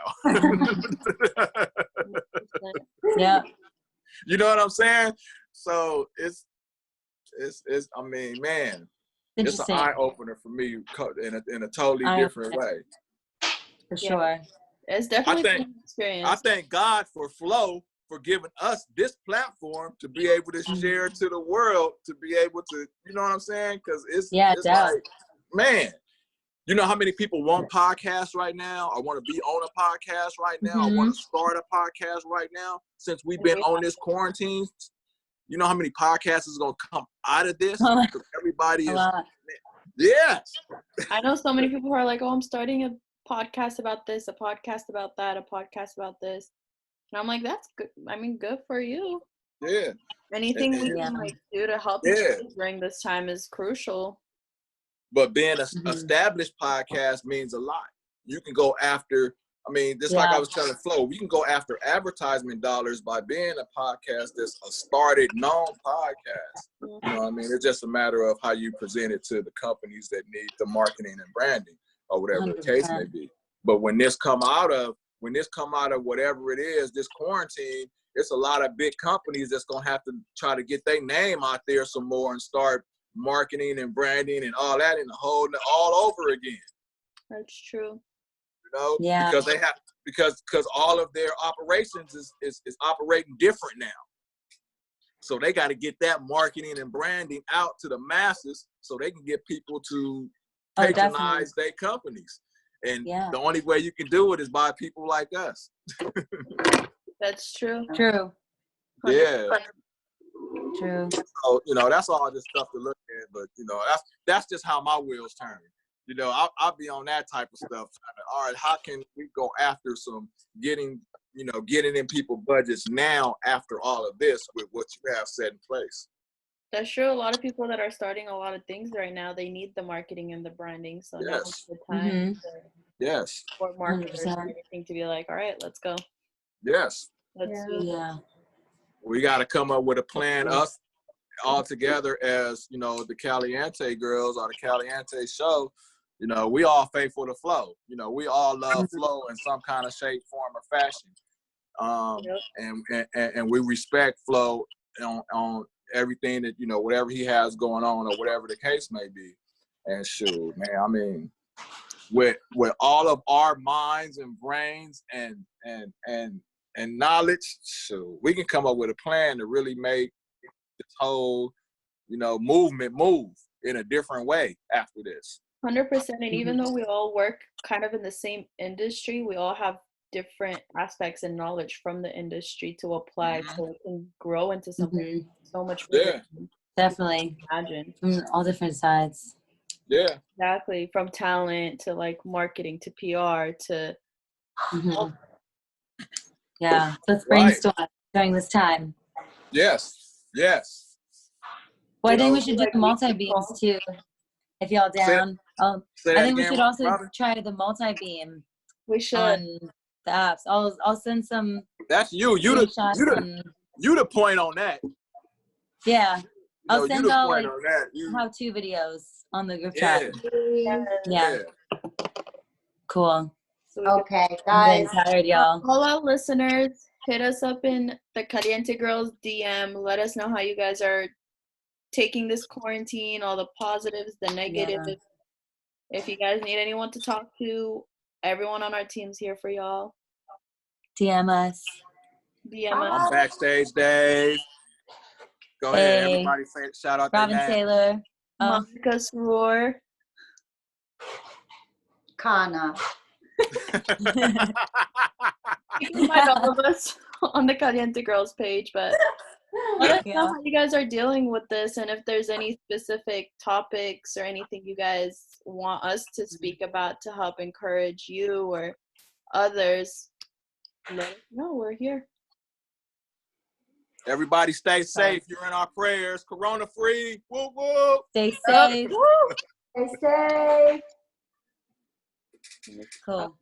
Yeah. You know what I'm saying? So it's I mean, man, it's an eye opener for me in a totally different way. For sure. It's definitely an experience. I thank God for Flow for giving us this platform to be able to share to the world, to be able to, you know what I'm saying? Because it's like, man, you know how many people want podcasts right now? I want to be on a podcast right now. I want to start a podcast right now. Since we've been on this quarantine, you know how many podcasts is going to come out of this? Because everybody is, yes. I know so many people who are like, oh, I'm starting a podcast about this, a podcast about that, a podcast about this. And I'm like, that's good. I mean, good for you. Yeah. Anything we can like do to help each other during this time is crucial. But being an established podcast means a lot. You can go after, just like I was telling Flo, we can go after advertisement dollars by being a podcast that's a started, known podcast. You know what I mean? It's just a matter of how you present it to the companies that need the marketing and branding or whatever 100%. The case may be. But when this come out of whatever it is, this quarantine, it's a lot of big companies that's going to have to try to get their name out there some more and start marketing and branding and all that and holding it all over again. That's true. You know, because they have because all of their operations is operating different now. So they got to get that marketing and branding out to the masses so they can get people to patronize their companies. And the only way you can do it is by people like us. That's true. True. Yeah. True. So, that's all just stuff to look at. But, that's just how my wheels turn. I'll be on that type of stuff. All right, how can we go after some getting in people's budgets now after all of this with what you have set in place? That's true. A lot of people that are starting a lot of things right now, they need the marketing and the branding. So now's the time Yes. for marketers and everything to be like, all right, let's go. Yes. Let's do Yeah. We got to come up with a plan, us all together as, the Kaliente girls or the Kaliente show. We all faithful to flow. We all love flow in some kind of shape, form, or fashion. And we respect flow on everything that, whatever he has going on or whatever the case may be. And shoot, man, I mean, with all of our minds and brains and knowledge, so we can come up with a plan to really make this whole, movement move in a different way after this. 100%. And even though we all work kind of in the same industry, we all have different aspects and knowledge from the industry to apply so it can grow into something so much bigger. Yeah. Definitely. Imagine. From all different sides. Yeah. Exactly. From talent to like marketing to PR to Yeah. Let's brainstorm during this time. Yes. Yes. Well, I think we should do the multi-beams too, if y'all down. I think we should also try the multi-beam. We should. On the apps. I'll send some. That's you. You the point on that. Yeah. I'll send all like how-to videos on the group chat. Yeah. Cool. Okay, guys. I'm tired, y'all. All our listeners, hit us up in the Kaliente Girls DM. Let us know how you guys are taking this quarantine, all the positives, the negatives. Yeah. If you guys need anyone to talk to, everyone on our team's here for y'all. DM us. I'm Backstage Dave. Go ahead, everybody. Shout out Robin Taylor. Monica Sroor. Kana. You can find all of us on the Kaliente Girls page, but let us know how you guys are dealing with this, and if there's any specific topics or anything you guys want us to speak about to help encourage you or others, let us know. We're here. Everybody stay safe. You're in our prayers. Corona free. Woo woo. Stay safe. Stay safe. Cool.